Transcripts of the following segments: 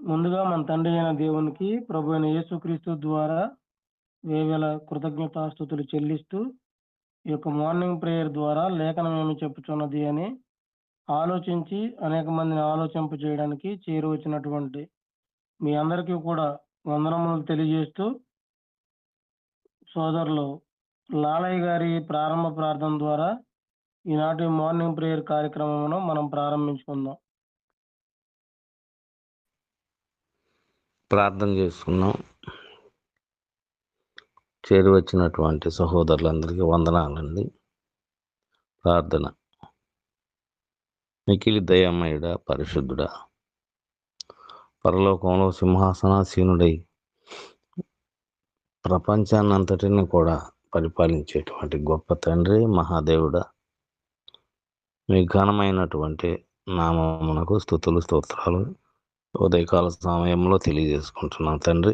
ముందుగా మన తండ్రి అయిన దేవునికి, ప్రభు అయిన యేసుక్రీస్తు ద్వారా వేవేల కృతజ్ఞతాస్తుతులు చెల్లిస్తూ, ఈ యొక్క మార్నింగ్ ప్రేయర్ ద్వారా లేఖనం ఏమి చెప్పుచున్నది అని ఆలోచించి అనేక మందిని ఆలోచింపజేయడానికి చేరువచ్చినటువంటి మీ అందరికీ కూడా వందనములు తెలియజేస్తూ, సోదరులు లాలయ్య గారి ప్రారంభ ప్రార్థన ద్వారా ఈనాటి మార్నింగ్ ప్రేయర్ కార్యక్రమమును మనం ప్రారంభించుకుందాం. ప్రార్థన చేసుకున్నాం. చేరువచ్చినటువంటి సహోదరులందరికీ వందనాలండి. ప్రార్థన. మికిలి దయామయుడా, పరిశుద్ధుడా, పరలోకంలో సింహాసనాసీనుడై ప్రపంచాన్నంతటిని కూడా పరిపాలించేటువంటి గొప్ప తండ్రి, మహాదేవుడా, మీ ఘనమైనటువంటి నామమునకు స్తుతులు స్తోత్రాలు ఉదయకాల సమయంలో తెలియజేసుకుంటున్నాం తండ్రి.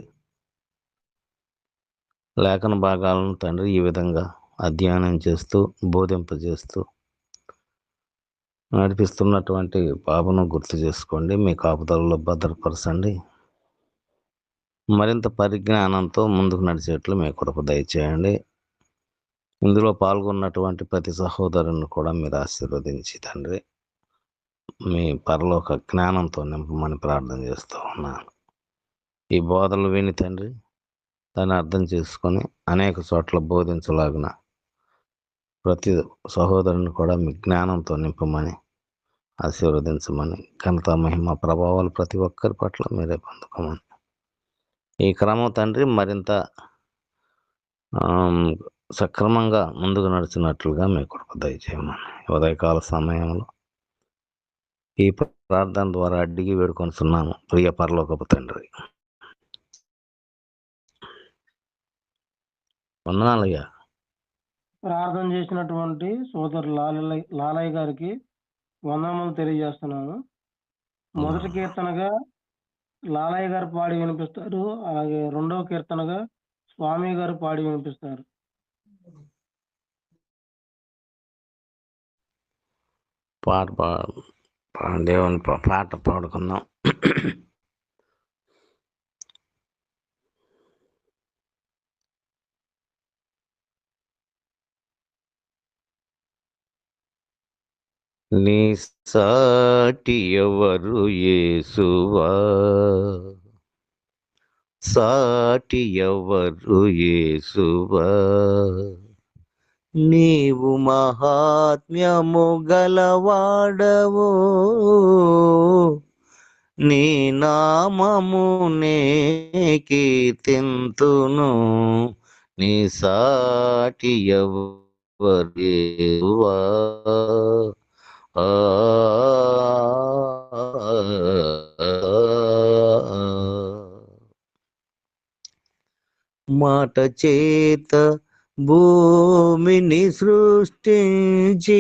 లేఖన భాగాలను తండ్రి ఈ విధంగా అధ్యయనం చేస్తూ బోధింపజేస్తూ నడిపిస్తున్నటువంటి బాబును గుర్తు చేసుకోండి. మీ కాపుదలలో భద్రపరచండి. మరింత పరిజ్ఞానంతో ముందుకు నడిచేట్లు మీ కృప దయచేయండి. ఇందులో పాల్గొన్నటువంటి ప్రతి సహోదరుని కూడా మీరు ఆశీర్వదించి తండ్రి మీ పరలోక జ్ఞానంతో నింపమని ప్రార్థన చేస్తూ ఉన్నాను. ఈ బోధనలు విని తండ్రి దాన్ని అర్థం చేసుకొని అనేక చోట్ల బోధించలాగిన ప్రతి సహోదరుని కూడా మీ జ్ఞానంతో నింపమని ఆశీర్వదించమని, ఘనత మహిమ ప్రభావాలు ప్రతి ఒక్కరి పట్ల మీరే పొందుకోమని, ఈ క్రమం తండ్రి మరింత సక్రమంగా ముందుకు నడిచినట్లుగా మీ కృప దయచేయమని ఉదయకాల సమయంలో ఈ ప్రార్థన ద్వారా అడిగి వేడుకొనుచున్నాము ప్రియ పరలోకపు తండ్రి. వందనాలయ్యా. ప్రార్థన చేసినటువంటి సోదరు లాలయ్య గారికి వందనములు తెలియజేస్తున్నాను. మొదటి కీర్తనగా లాలయ్య గారు పాడి వినిపిస్తారు, అలాగే రెండవ కీర్తనగా స్వామి గారు పాడి వినిపిస్తారు. దేవుని పాట పాడుకుందాం. నీ సాటి ఎవరు యేసువా, సాటి ఎవరు యేసువా, నీవు మహాత్మ్యము గలవాడవు, నీ నామమునే కీర్తింతును, నీ సాటి ఎవరు యేసువా. మాట చేత భూమిని సృష్టించి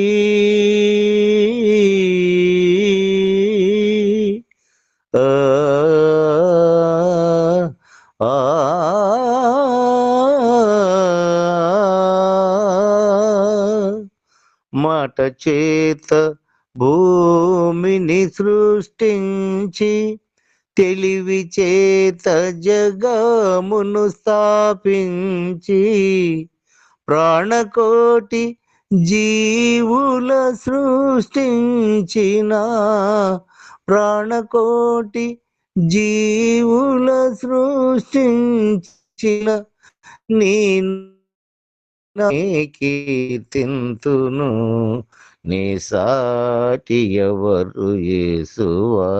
మాట చేత భూమిని సృష్టించి తెలివి చేత జగమును స్థాపించి ప్రాణకోటి జీవుల సృష్టించిన, ప్రాణకోటి జీవుల సృష్టించిన నీ కీర్తింతును, నీ సాటి ఎవరు యేసువా.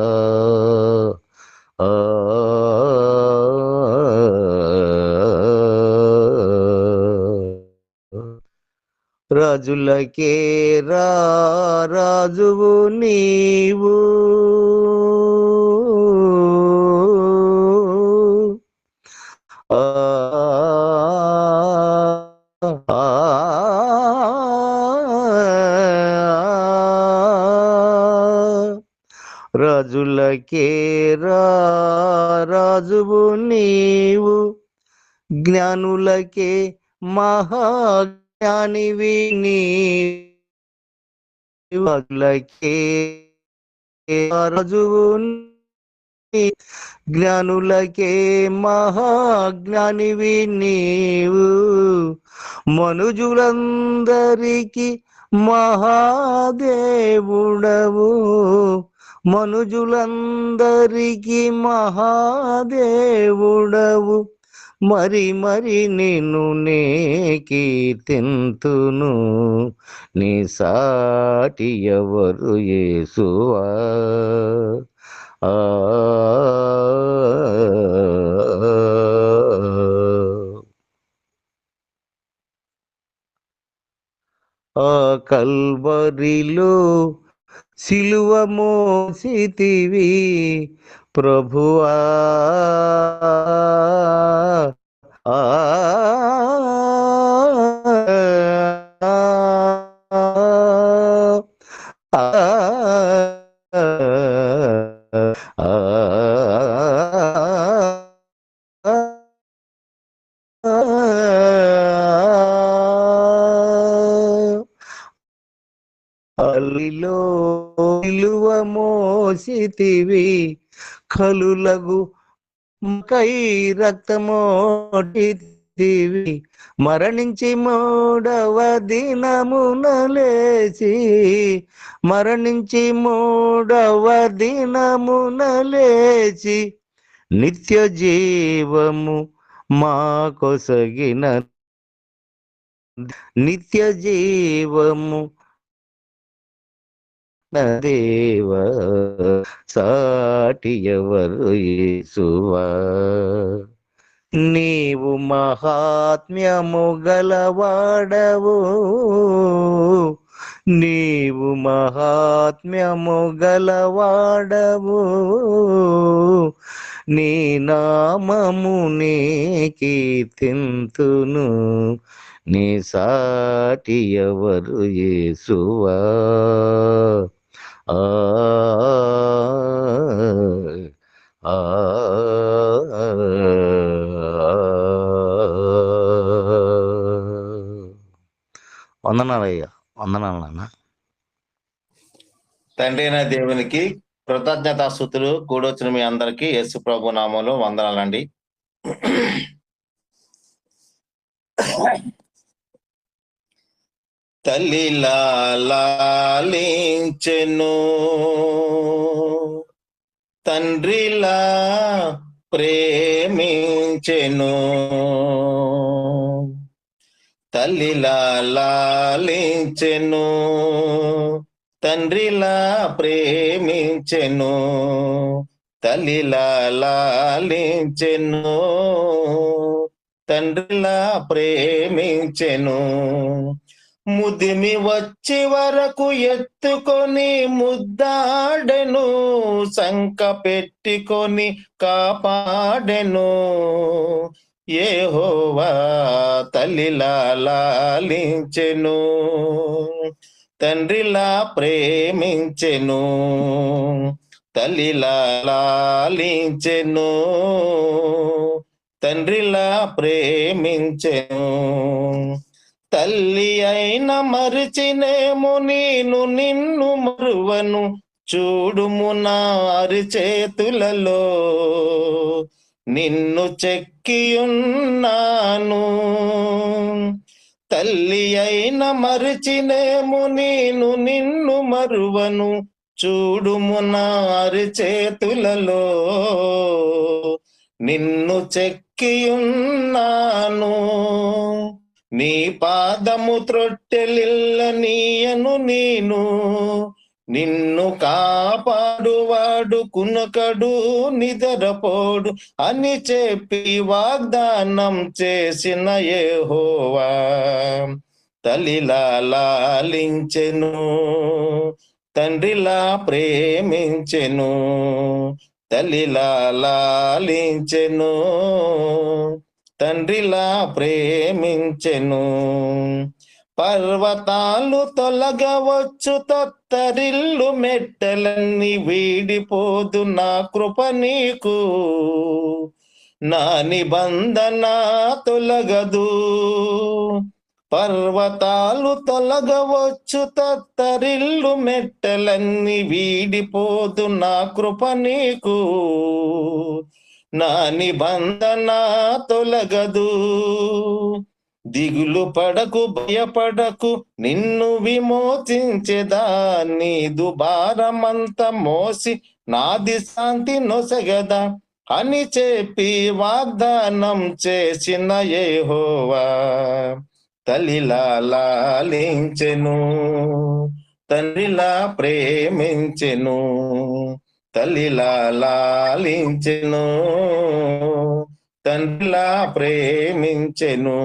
రాజులకే రాజువు నీవు, రాజులకే రాజువు నీవు, జ్ఞానులకే మహాజ్ఞానివి నీవు, రాజువు జ్ఞానులకే మహాజ్ఞానివి నీవు, మనుజులందరికీ మహాదేవుడవు, మనుజులందరికీ మహాదేవుడవు. మరి మరి నిన్ను నే కీర్తింతును, నీ సాటి ఎవరు యేసువా. ఆ కల్వరిలో సిలువ మోసితివి ప్రభువా, ఆ అల్లిలో విలువ మోసితివి కలులగు కై రక్తమోటితివి, మరణించి మూడవ దినమున లేచి, మరణించి మూడవ దినమున లేచి, నిత్య జీవము మా కొసగిన, నిత్య జీవము దేవ సాటి ఎవరు యేసువా. నీవు మహాత్మ్యము గలవాడవు, నీవు మహాత్మ్యము గలవాడవు, నీ నామము నీ కీర్తింతును, నీ సాటి ఎవరు యేసువా. వందనాలయ్యా, వందనాలు నాన్న. తండ్రి అయిన దేవునికి కృతజ్ఞతాస్తుతులు కూడొచ్చిన మీ అందరికీ యేసు ప్రభు నామంలో వందనాలండి. తల్లి లాలించెను, తండ్రిలా ప్రేమించెను, తల్లి లాలించెను, తండ్రిలా ప్రేమించెను, తల్లి లాలించెను, తండ్రిలా ప్రేమించెను. ముదిమి వచ్చి వరకు ఎత్తుకొని ముద్దాడెను, సంక పెట్టుకొని కాపాడెను. యెహోవా తల్లిలా లాలించెను, తండ్రిలా ప్రేమించెను, తల్లిలా లాలించెను, తండ్రిలా ప్రేమించెను. తల్లి అయిన మరిచినేమో నేను నిన్ను మరువను, చూడుము నా అరిచేతులలో నిన్ను చెక్కియున్నాను. తల్లి అయిన మరిచినేమో నేను నిన్ను మరువను, చూడుము నా అరిచేతులలో నిన్ను చెక్కియున్నాను. నీ పాదము త్రొట్టెలిల్ల నీయను నేను, నిన్ను కాపాడువాడు కునకడు నిదరపోడు అని చెప్పి వాగ్దానం చేసిన యెహోవా తల్లిలా లాలించెను, తండ్రిలా ప్రేమించెను, తల్లిలా లాలించెను, తండ్రిలా ప్రేమించెను. పర్వతాలు తొలగవచ్చు, తత్తరిల్లు మెట్టలన్నీ వీడిపోదు నా కృప నీకు, నా నిబంధన తొలగదు. పర్వతాలు తొలగవచ్చు, తత్తరిల్లు మెట్టలన్నీ వీడిపోదు నా కృప నీకు. నా నిబంధన తొలగదు. దిగులు పడకు, భయపడకు, నిన్ను విమోచించెదా. నీదు భారమంత మోసి నాది శాంతి నొసగదా అని చెప్పి వాగ్దానం చేసిన యెహోవా తల్లిలా లాలించెను, తండ్రిలా ప్రేమించెను. తల్లిలా లాలించెను, తండ్రిలా ప్రేమించెను.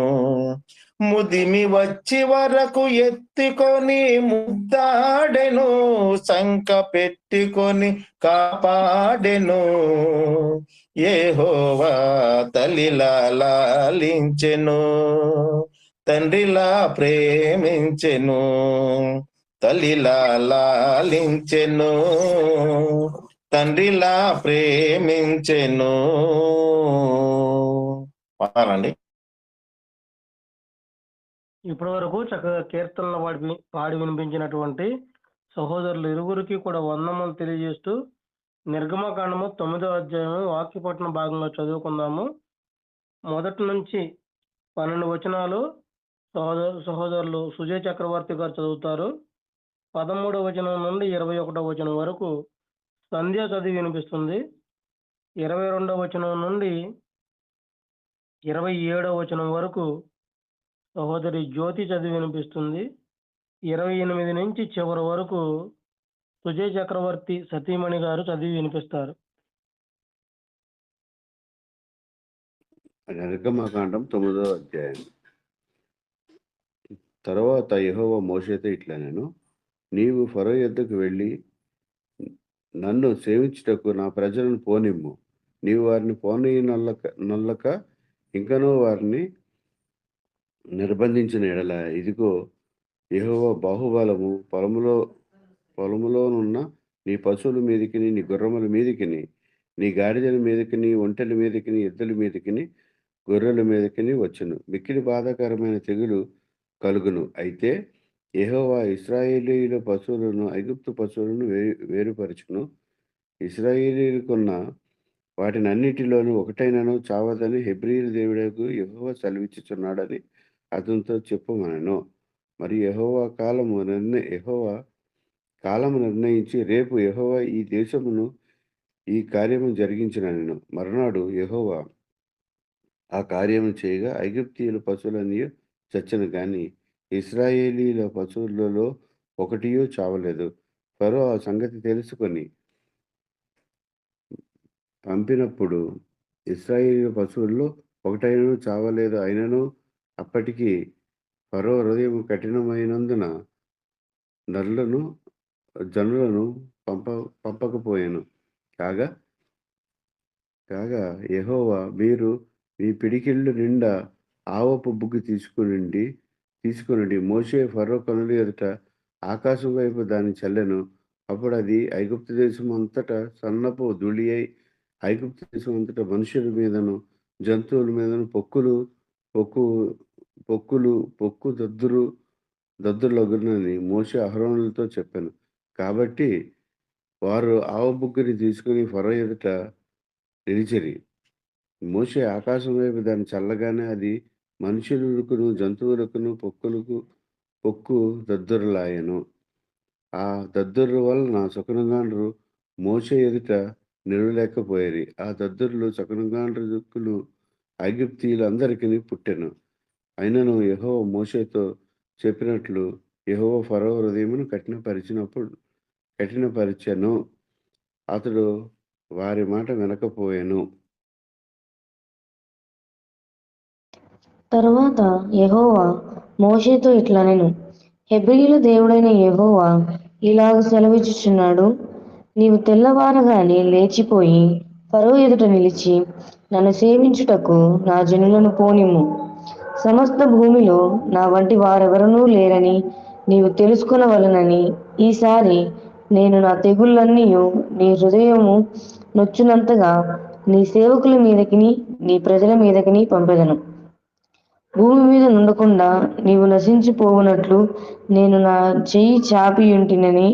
ముదిమి వచ్చి వరకు ఎత్తుకొని ముద్దాడెను, సంక పెట్టుకొని కాపాడెను. యెహోవా తల్లిలా లాలించెను, తండ్రిలా ప్రేమించెను. తల్లిలా లాలించెను, తండ్రిలా ప్రేమించెను. పాడాలండి. ఇప్పటి వరకు చక్కగా కీర్తనలు పాడి వినిపించినటువంటి సహోదరులు ఇరువురికి కూడా వందనములు తెలియజేస్తూ నిర్గమకాండము 9వ అధ్యాయము వాక్యపఠన భాగంగా చదువుకుందాము. మొదటి నుంచి 12 వచనాలు సహోదరులు సుజయ్ చక్రవర్తి గారు చదువుతారు. 13వ వచనం నుండి 21వ వచనం వరకు సంధ్య చదివి వినిపిస్తుంది. 22వ వచనం నుండి 27వ వచనం వరకు సహోదరి జ్యోతి చదివి వినిపిస్తుంది. 28 నుంచి చివరి వరకు సుజయ్ చక్రవర్తి సతీమణి గారు చదివి వినిపిస్తారు. నిర్గమకాండం 9వ అధ్యాయం. తర్వాత యెహోవా మోషేతో ఇట్లా నేను, నీవు ఫరో యొద్దకు వెళ్ళి నన్ను సేవించుటకు నా ప్రజలను పోనిమ్ము. నీవు వారిని నల్లక ఇంకనూ వారిని నిర్బంధించిన ఎడల, ఇదిగో యెహోవా బాహుబలము పొలములోనున్న నీ పశువుల మీదకిని, నీ గుర్రముల మీదకిని, నీ గాడిదల మీదకిని, ఒంటెల మీదకిని, ఎద్దుల మీదకిని, గొర్రెల మీదకిని వచ్చును. మిక్కిలి బాధాకరమైన తెగులు కలుగును. అయితే యెహోవా ఇశ్రాయేలీయుల పశువులను ఐగుప్తు పశువులను వేరుపరచును. ఇశ్రాయేలీయులకున్న వాటినన్నిటిలోనూ ఒకటైనను చావదని హెబ్రీయుల దేవుడకు యెహోవా సెలవిచ్చుచున్నాడని అతనితో చెప్పమనెను. మరి యెహోవా కాలము నిర్ణయించి రేపు యెహోవా ఈ దేశమును ఈ కార్యము జరిగించినను. మరునాడు యెహోవా ఆ కార్యము చేయగా ఐగుప్తీయుల పశువులన్నీ చచ్చెను గాని ఇశ్రాయేలీయుల పశువులలో ఒకటియూ చావలేదు. ఫరో ఆ సంగతి తెలుసుకొని పంపినప్పుడు ఇశ్రాయేలీయుల పశువుల్లో ఒకటైనను చావలేదు. అయినను అప్పటికి ఫరో హృదయం కఠినమైనందున జనులను పంపకపోయాను. కాగా యెహోవా, మీరు మీ పిడికిళ్ళు నిండా ఆవపు బుగ్గి తీసుకునండి. మోషే ఫరో కనుల ఎదుట ఆకాశం వైపు దాన్ని చల్లెను. అప్పుడు అది ఐగుప్తు దేశం అంతటా సన్నపు ధూళి అయి ఐగుప్తు దేశం అంతటా మనుషుల మీదను జంతువుల మీదను పొక్కు దద్దుర్లగునని మోషే అహరోనులతో చెప్పాను. కాబట్టి వారు ఆవబుగ్గిని తీసుకుని ఫరో ఎదుట నిలిచిరి. మోషే ఆకాశం వైపు దాన్ని చల్లగానే అది మనుషులకును జంతువులకును పొక్కు దద్దురలాయను. ఆ దద్దుర్ల వలన శకునగాండ్రు మోషే ఎదుట నిలవలేకపోయేది. ఆ దద్దుర్లు శకునగాండ్రు దుక్కులు ఐగుప్తీయులు అందరికీ పుట్టెను. అయినను యెహోవా మోషేతో చెప్పినట్లు యెహోవా ఫరో హృదయమును కఠినపరిచెను. అతడు వారి మాట వినకపోయెను. తరువాత యెహోవా మోషేతో ఇట్లనెను, హెబ్రీయుల దేవుడైన యెహోవా ఇలాగ సెలవిచ్చుచున్నాడు, నీవు తెల్లవారగానే లేచిపోయి ఫరో ఎదుట నిలిచి నన్ను సేవించుటకు నా జనులను పోనిమ్ము. సమస్త భూమిలో నా వంటి వారెవరనూ లేరని నీవు తెలుసుకొనవలెనని ఈసారి నేను నా తెగుళ్ళన్నీయు నీ హృదయము నొచ్చునంతగా నీ సేవకుల మీదకిని నీ ప్రజల మీదకిని పంపెదను. భూమి మీద నుండకుండా నీవు నశించిపోవునట్లు నేను నా చెయ్యి చాపియుంటినని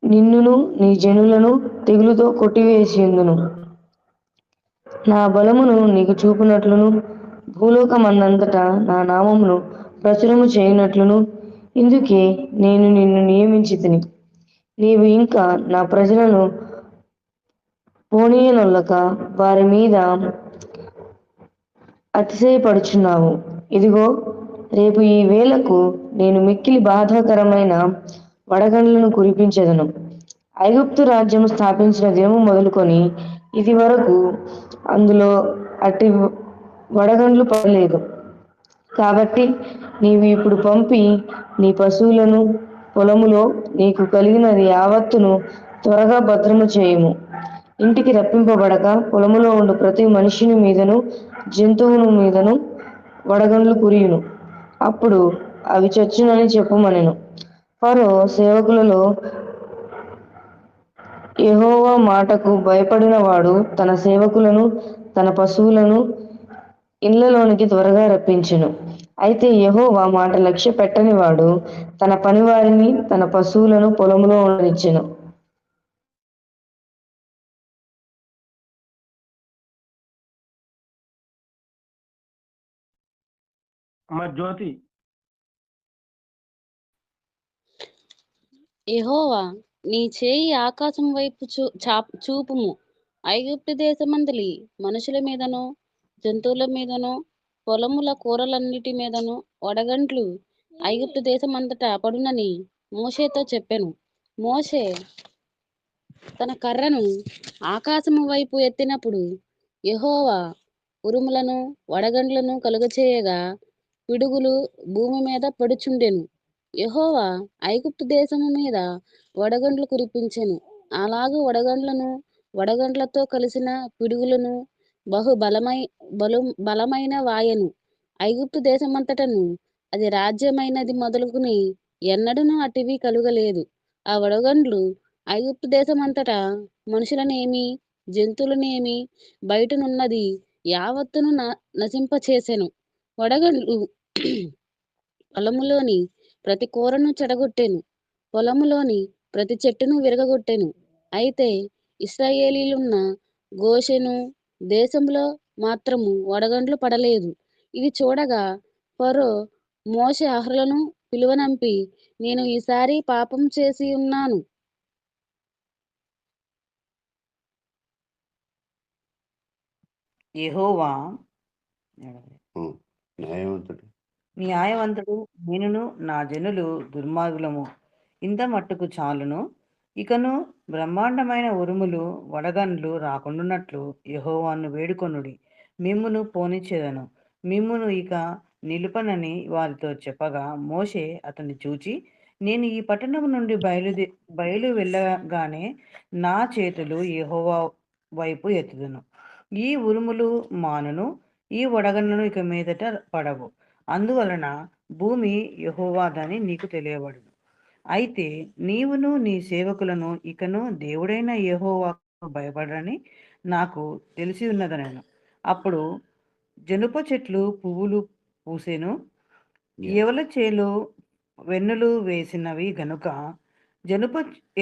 నిన్నును నీ జనులను తెగులుతో కొట్టివేసియుందును. నా బలమును నీకు చూపునట్లును భూలోకమందంతటా నా నామమును ప్రచురము చేయునట్లును ఇందుకే నేను నిన్ను నియమించితిని. నీవు ఇంకా నా ప్రజలను పోనీయనొల్లక వారి మీద అతిశయపడుచున్నావు. ఇదిగో, రేపు ఈ వేళకు నేను మిక్కిలి బాధాకరమైన వడగండ్లను కురిపించెదను. ఐగుప్తు రాజ్యము స్థాపించిన దినము మొదలుకొని ఇది వరకు అందులో అట్టి వడగండ్లు పడలేదు. కాబట్టి నీవు ఇప్పుడు పంపి నీ పశువులను పొలములో నీకు కలిగినది యావత్తును త్వరగా భద్రము చేయుము. ఇంటికి రప్పింపబడక పొలములో ఉండు ప్రతి మనుష్యుని మీదను జంతువుని మీదను వడగండ్లు కురియును. అప్పుడు అవి చచ్చునని చెప్పుమనెను. ఫరో సేవకులలో యెహోవా మాటకు భయపడిన వాడు తన సేవకులను తన పశువులను ఇళ్లలోనికి త్వరగా రప్పించెను. అయితే యెహోవా మాట లక్ష్య పెట్టని వాడు తన పనివారిని తన పశువులను పొలములో ఉండనిచ్చెను. అమ్మ జ్యోతి. యెహోవా నీ చేయి ఆకాశం వైపు చూపుము. ఐగుప్తు దేశమందలి మనుషుల మీదను జంతువుల మీదను పొలముల కూరలన్నిటి మీదను వడగండ్లు ఐగుప్తు దేశమంతటా పడునని మోషేతో చెప్పెను. మోషే తన కర్రను ఆకాశము వైపు ఎత్తినప్పుడు యెహోవా ఉరుములను వడగండ్లను కలుగచేయగా పిడుగులు భూమి మీద పడుచుండెను. యెహోవా ఐగుప్తు దేశము మీద వడగండ్లు కురిపించెను. అలాగు వడగండ్లతో కలిసిన పిడుగులను బలమైన వాయెను. ఐగుప్తు దేశమంతటను అది రాజ్యమైనది మొదలుకుని ఎన్నడూనూ అటివి కలుగలేదు. ఆ వడగండ్లు ఐగుప్తు దేశమంతటా మనుషులనేమి జంతువులనేమి బయటనున్నది యావత్తును నశింపచేసెను. వడగండ్లు పొలములోని ప్రతి కూరను చెడగొట్టెను. పొలములోని ప్రతి చెట్టును విరగగొట్టెను. అయితే ఇశ్రాయేలీయులున్న గోషెను దేశంలో మాత్రము వడగండ్లు పడలేదు. ఇది చూడగా ఫరో మోషే అహరోనులను పిలువనంపి, నేను ఈసారి పాపం చేసి ఉన్నాను. యెహోవా న్యాయవంతుడు నేనును నా జనులు దుర్మార్గులము. ఇంత మట్టుకు చాలును. ఇకను బ్రహ్మాండమైన ఉరుములు వడగండ్లు రాకుండానట్లు యెహోవాను వేడుకొనుడి. మిమ్మును పోనిచ్చేదను. మిమ్మును ఇక నిలుపనని వారితో చెప్పగా మోషే అతన్ని చూచి, నేను ఈ పట్టణం నుండి బయలు వెళ్ళగానే నా చేతులు యెహోవా వైపు ఎత్తుదును. ఈ ఉరుములు మానును, ఈ వడగండ్లను ఇక మీదట పడవు. అందువలన భూమి యెహోవాదని నీకు తెలియబడును. అయితే నీవును నీ సేవకులను ఇకను దేవుడైన యెహోవాకు భయపడరని నాకు తెలిసి ఉన్నదనెను. అప్పుడు జనుప చెట్లు పువ్వులు పూసెను. ఎవల చేలు వెన్నులు వేసినవి గనుక జనుప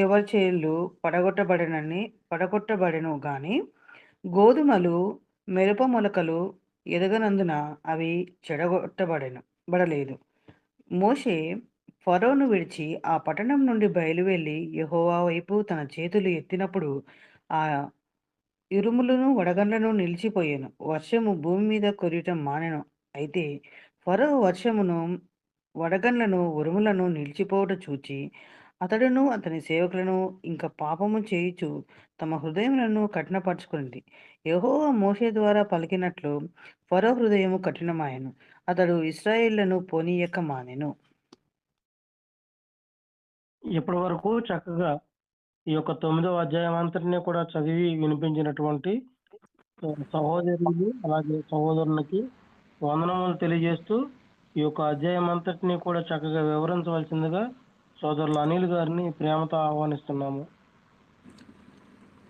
ఎవరి చేలు పడగొట్టబడెను గాని గోధుమలు మిరప మొలకలు ఎదగనందున అవి బడలేదు. మోషే ఫరోను విడిచి ఆ పట్టణం నుండి బయలువెళ్ళి యెహోవా వైపు తన చేతులు ఎత్తినప్పుడు ఆ ఇరుములను వడగండ్లను నిలిచిపోయాను. వర్షము భూమి మీద కురియటం మానెను. అయితే ఫరో వర్షమును వడగండ్లను ఉరుములను నిలిచిపోవట చూచి అతడును అతని సేవకులను ఇంకా పాపము చేయుచు తమ హృదయములను కఠినపరచుకునింది. యెహోవా మోషే ద్వారా పలికినట్లు ఫరో హృదయము కఠినమాయెను. అతడు ఇశ్రాయేళ్లను పోనీయక మానెను. ఇప్పటి వరకు చక్కగా ఈ యొక్క 9వ అధ్యాయం అంతటినీ కూడా చదివి వినిపించినటువంటి సహోదరులు అలాగే సహోదరునికి వందనములు తెలియజేస్తూ ఈ యొక్క అధ్యాయం అంతటినీ కూడా చక్కగా వివరించవలసిందిగా సోదరులు అనిల్ గారిని ప్రేమతో ఆహ్వానిస్తున్నాము.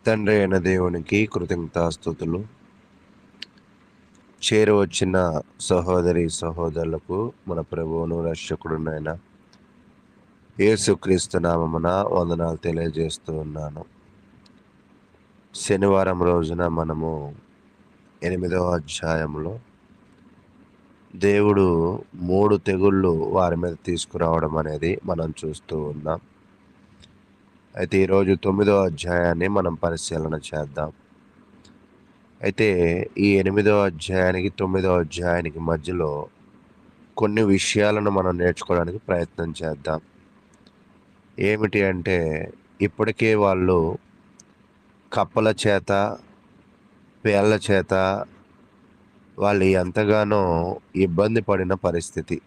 తండ్రి అయిన దేవునికి కృతజ్ఞతాస్తుతులు. చేరువచ్చిన సహోదరి సహోదరులకు మన ప్రభువును రక్షకుడునైన యేసుక్రీస్తు నామమున వందనాలు తెలియజేస్తూ ఉన్నాను. శనివారం రోజున మనము 8వ అధ్యాయంలో దేవుడు 3 తెగుళ్ళు వారి మీద తీసుకురావడం అనేది మనం చూస్తూ ఉన్నాం. అయితే ఈరోజు 9వ అధ్యాయాన్ని మనం పరిశీలన చేద్దాం. అయితే ఈ 8వ అధ్యాయానికి 9వ అధ్యాయానికి మధ్యలో కొన్ని విషయాలను మనం నేర్చుకోవడానికి ప్రయత్నం చేద్దాం. ఏమిటి అంటే, ఇప్పటికే వాళ్ళు కప్పల చేత, పేళ్ల చేత వాళ్ళు ఎంతగానో ఇబ్బంది పడిన పరిస్థితి.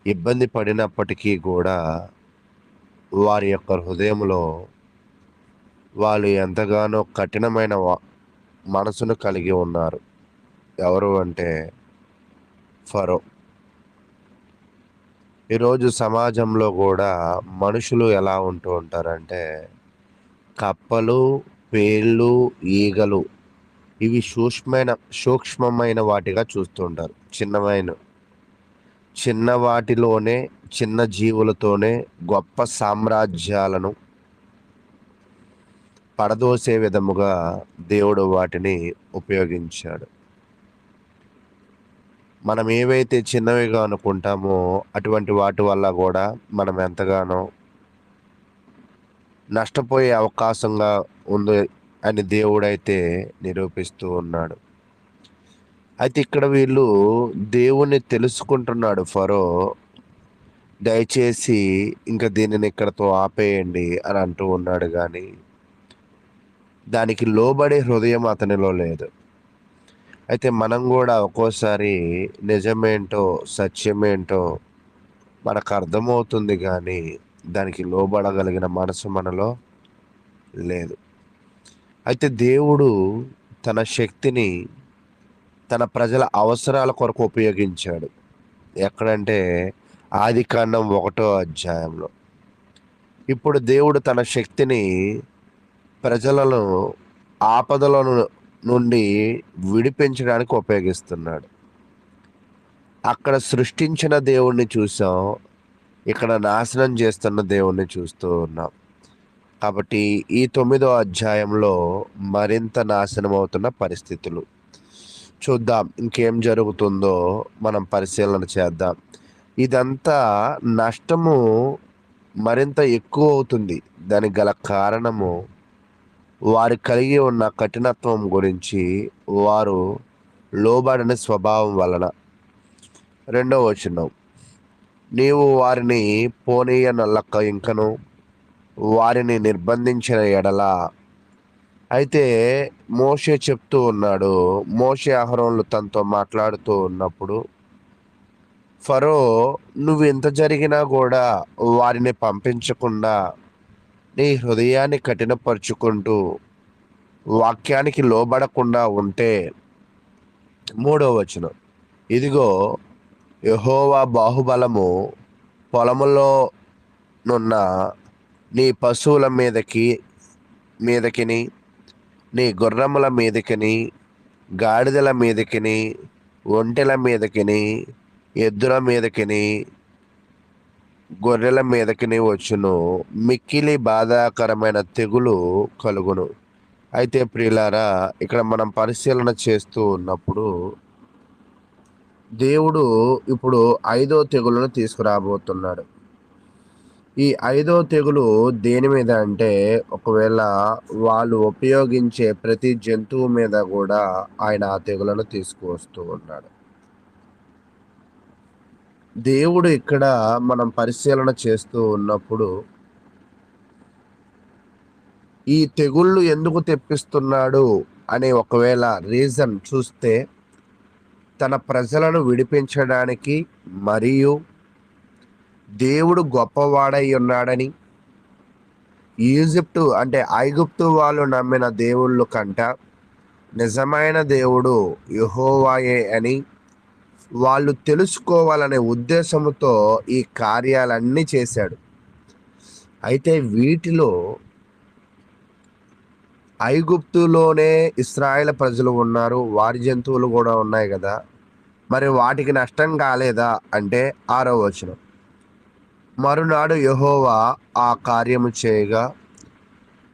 ఇబ్బంది పడినప్పటికీ కూడా వారి యొక్క హృదయంలో వాళ్ళు ఎంతగానో కఠినమైన మనసును కలిగి ఉన్నారు. ఎవరు అంటే ఫరో. ఈరోజు సమాజంలో కూడా మనుషులు ఎలా ఉంటూ ఉంటారంటే, కప్పలు, పేళ్ళు, ఈగలు ఇవి సూక్ష్మమైన వాటిగా చూస్తూ ఉంటారు. చిన్న వాటిలోనే, చిన్న జీవులతోనే గొప్ప సామ్రాజ్యాలను పడదోసే విధముగా దేవుడు వాటిని ఉపయోగించాడు. మనం ఏవైతే చిన్నవిగా అనుకుంటామో అటువంటి వాటి వల్ల కూడా మనం ఎంతగానో నష్టపోయే అవకాశంగా ఉంది అని దేవుడైతే నిరూపిస్తూ ఉన్నాడు. అయితే ఇక్కడ వీళ్ళు దేవుణ్ణి తెలుసుకుంటున్నాడు ఫరో. దయచేసి ఇంకా దీనిని ఇక్కడతో ఆపేయండి అని అంటూ ఉన్నాడు, కానీ దానికి లోబడే హృదయం అతనిలో లేదు. అయితే మనం కూడా ఒక్కోసారి నిజమేంటో సత్యమేంటో మనకు అర్థమవుతుంది, కానీ దానికి లోబడగలిగిన మనసు మనలో లేదు. అయితే దేవుడు తన శక్తిని తన ప్రజల అవసరాల కొరకు ఉపయోగించాడు. ఎక్కడంటే ఆదికాండం 1వ అధ్యాయంలో. ఇప్పుడు దేవుడు తన శక్తిని ప్రజలను ఆపదల నుండి విడిపించడానికి ఉపయోగిస్తున్నాడు. అక్కడ సృష్టించిన దేవుణ్ణి చూసాం, ఇక్కడ నాశనం చేస్తున్న దేవుణ్ణి చూస్తూ ఉన్నాం. కాబట్టి ఈ 9వ అధ్యాయంలో మరింత నాశనం అవుతున్న పరిస్థితులు చూద్దాం. ఇంకేం జరుగుతుందో మనం పరిశీలన చేద్దాం. ఇదంతా నష్టము మరింత ఎక్కువ అవుతుంది. దానికి గల కారణము వారు కలిగి ఉన్న కఠినత్వం గురించి, వారు లోబడని స్వభావం వలన. 2వ వచనం, నీవు వారిని పోనీయనొల్లక ఇంకను వారిని నిర్బంధించిన ఎడల. అయితే మోషే చెప్తూ ఉన్నాడు. మోషే అహరోన్లు తనతో మాట్లాడుతూ ఉన్నప్పుడు, ఫరో నువ్వు ఎంత జరిగినా కూడా వారిని పంపించకుండా నీ హృదయాన్ని కఠినపరుచుకుంటూ వాక్యానికి లోబడకుండా ఉంటే. 3వ వచనం, ఇదిగో యెహోవా బాహుబలము పొలములో నున్న నీ పశువుల మీదకిని నీ గుర్రముల మీదకిని గాడిదల మీదకిని ఒంటెల మీదకిని ఎద్దుల మీదకిని గొర్రెల మీదకిని వచ్చును. మిక్కిలి బాధాకరమైన తెగులు కలుగును. అయితే ప్రియులారా, ఇక్కడ మనం పరిశీలన చేస్తూ ఉన్నప్పుడు దేవుడు ఇప్పుడు 5వ తెగులును తీసుకురాబోతున్నాడు. ఈ 5వ తెగులు దేని మీద అంటే, ఒకవేళ వాళ్ళు ఉపయోగించే ప్రతి జంతువు మీద కూడా ఆయన ఆ తెగులను తీసుకువస్తూ ఉన్నాడు. దేవుడు ఇక్కడ మనం పరిశీలన చేస్తూ ఉన్నప్పుడు ఈ తెగుళ్ళు ఎందుకు తెప్పిస్తున్నాడు అనే ఒకవేళ రీజన్ చూస్తే, తన ప్రజలను విడిపించడానికి మరియు దేవుడు గొప్పవాడై ఉన్నాడని, ఈజిప్టు అంటే ఐగుప్తు వాళ్ళు నమ్మిన దేవుళ్ళు కంట నిజమైన దేవుడు యెహోవాయే అని వాళ్ళు తెలుసుకోవాలనే ఉద్దేశంతో ఈ కార్యాలన్నీ చేశాడు. అయితే వీటిలో ఐగుప్తులోనే ఇశ్రాయేలు ప్రజలు ఉన్నారు, వారి జంతువులు కూడా ఉన్నాయి కదా, మరి వాటికి నష్టం కాలేదా అంటే 6వ వచనం. మరునాడు యెహోవా ఆ కార్యము చేయగా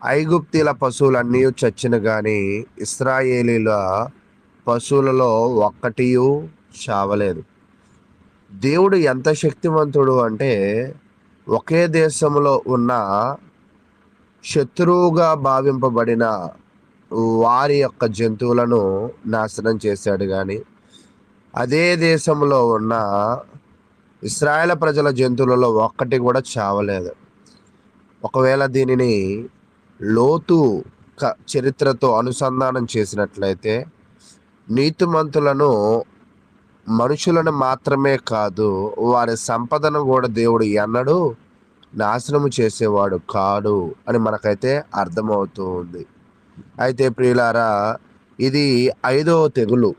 ఐగుప్తీల పశువులన్నీ చచ్చిన గాని ఇశ్రాయేలీల పశువులలో ఒక్కటియు చావలేదు. దేవుడు ఎంత శక్తివంతుడు అంటే ఒకే దేశంలో ఉన్న శత్రువుగా భావింపబడిన వారి యొక్క జంతువులను నాశనం చేశాడు కానీ అదే దేశంలో ఉన్న ఇశ్రాయేలు ప్రజల జంతువులలో ఒక్కటి కూడా చావలేదు. ఒకవేళ దీనిని లోతు చరిత్రతో అనుసంధానం చేసినట్లయితే నీతిమంతులను, మనుషులను మాత్రమే కాదు వారి సంపదను కూడా దేవుడు ఎన్నడూ నాశనము చేసేవాడు కాడు అని మనకైతే అర్థమవుతూ ఉంది. అయితే ప్రియులారా, ఇది 5వ తెగులు.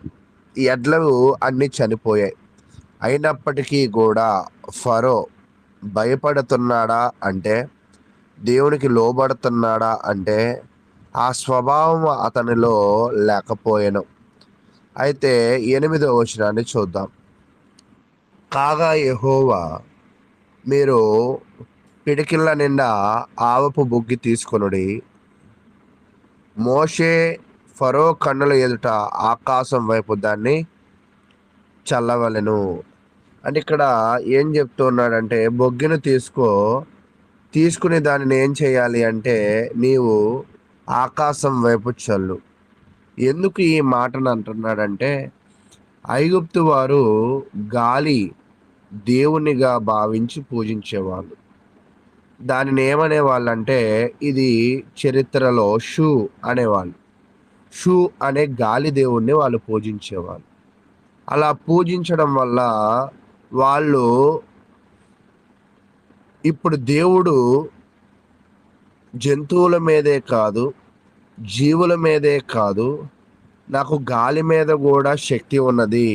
ఎడ్లు అన్నీ చనిపోయాయి. అయినప్పటికీ కూడా ఫరో భయపడుతున్నాడా అంటే, దేవునికి లోబడుతున్నాడా అంటే ఆ స్వభావం అతనిలో లేకపోయాను. అయితే 8వ వచనాన్ని చూద్దాం. కాగా యెహోవా, మీరు పిడికిళ్ళ నిండా ఆవపు బుగ్గి తీసుకొనుడి, మోషే ఫరో కన్నుల ఎదుట ఆకాశం వైపు దాన్ని చల్లవలెను. అంటే ఇక్కడ ఏం చెప్తున్నాడంటే, బొగ్గిని తీసుకుని దానిని ఏం చేయాలి అంటే నీవు ఆకాశం వైపు చల్లు. ఎందుకు ఈ మాటను అంటున్నాడంటే, ఐగుప్తు వారు గాలి దేవునిగా భావించి పూజించేవాళ్ళు. దానిని ఏమనేవాళ్ళు అంటే, ఇది చరిత్రలో షూ అనేవాళ్ళు. షూ అనే గాలి దేవుణ్ణి వాళ్ళు పూజించేవాళ్ళు. అలా పూజించడం వల్ల వాళ్ళు ఇప్పుడు దేవుడు జంతువుల మీదే కాదు, జీవుల మీదే కాదు, నాకు గాలి మీద కూడా శక్తి ఉన్నది,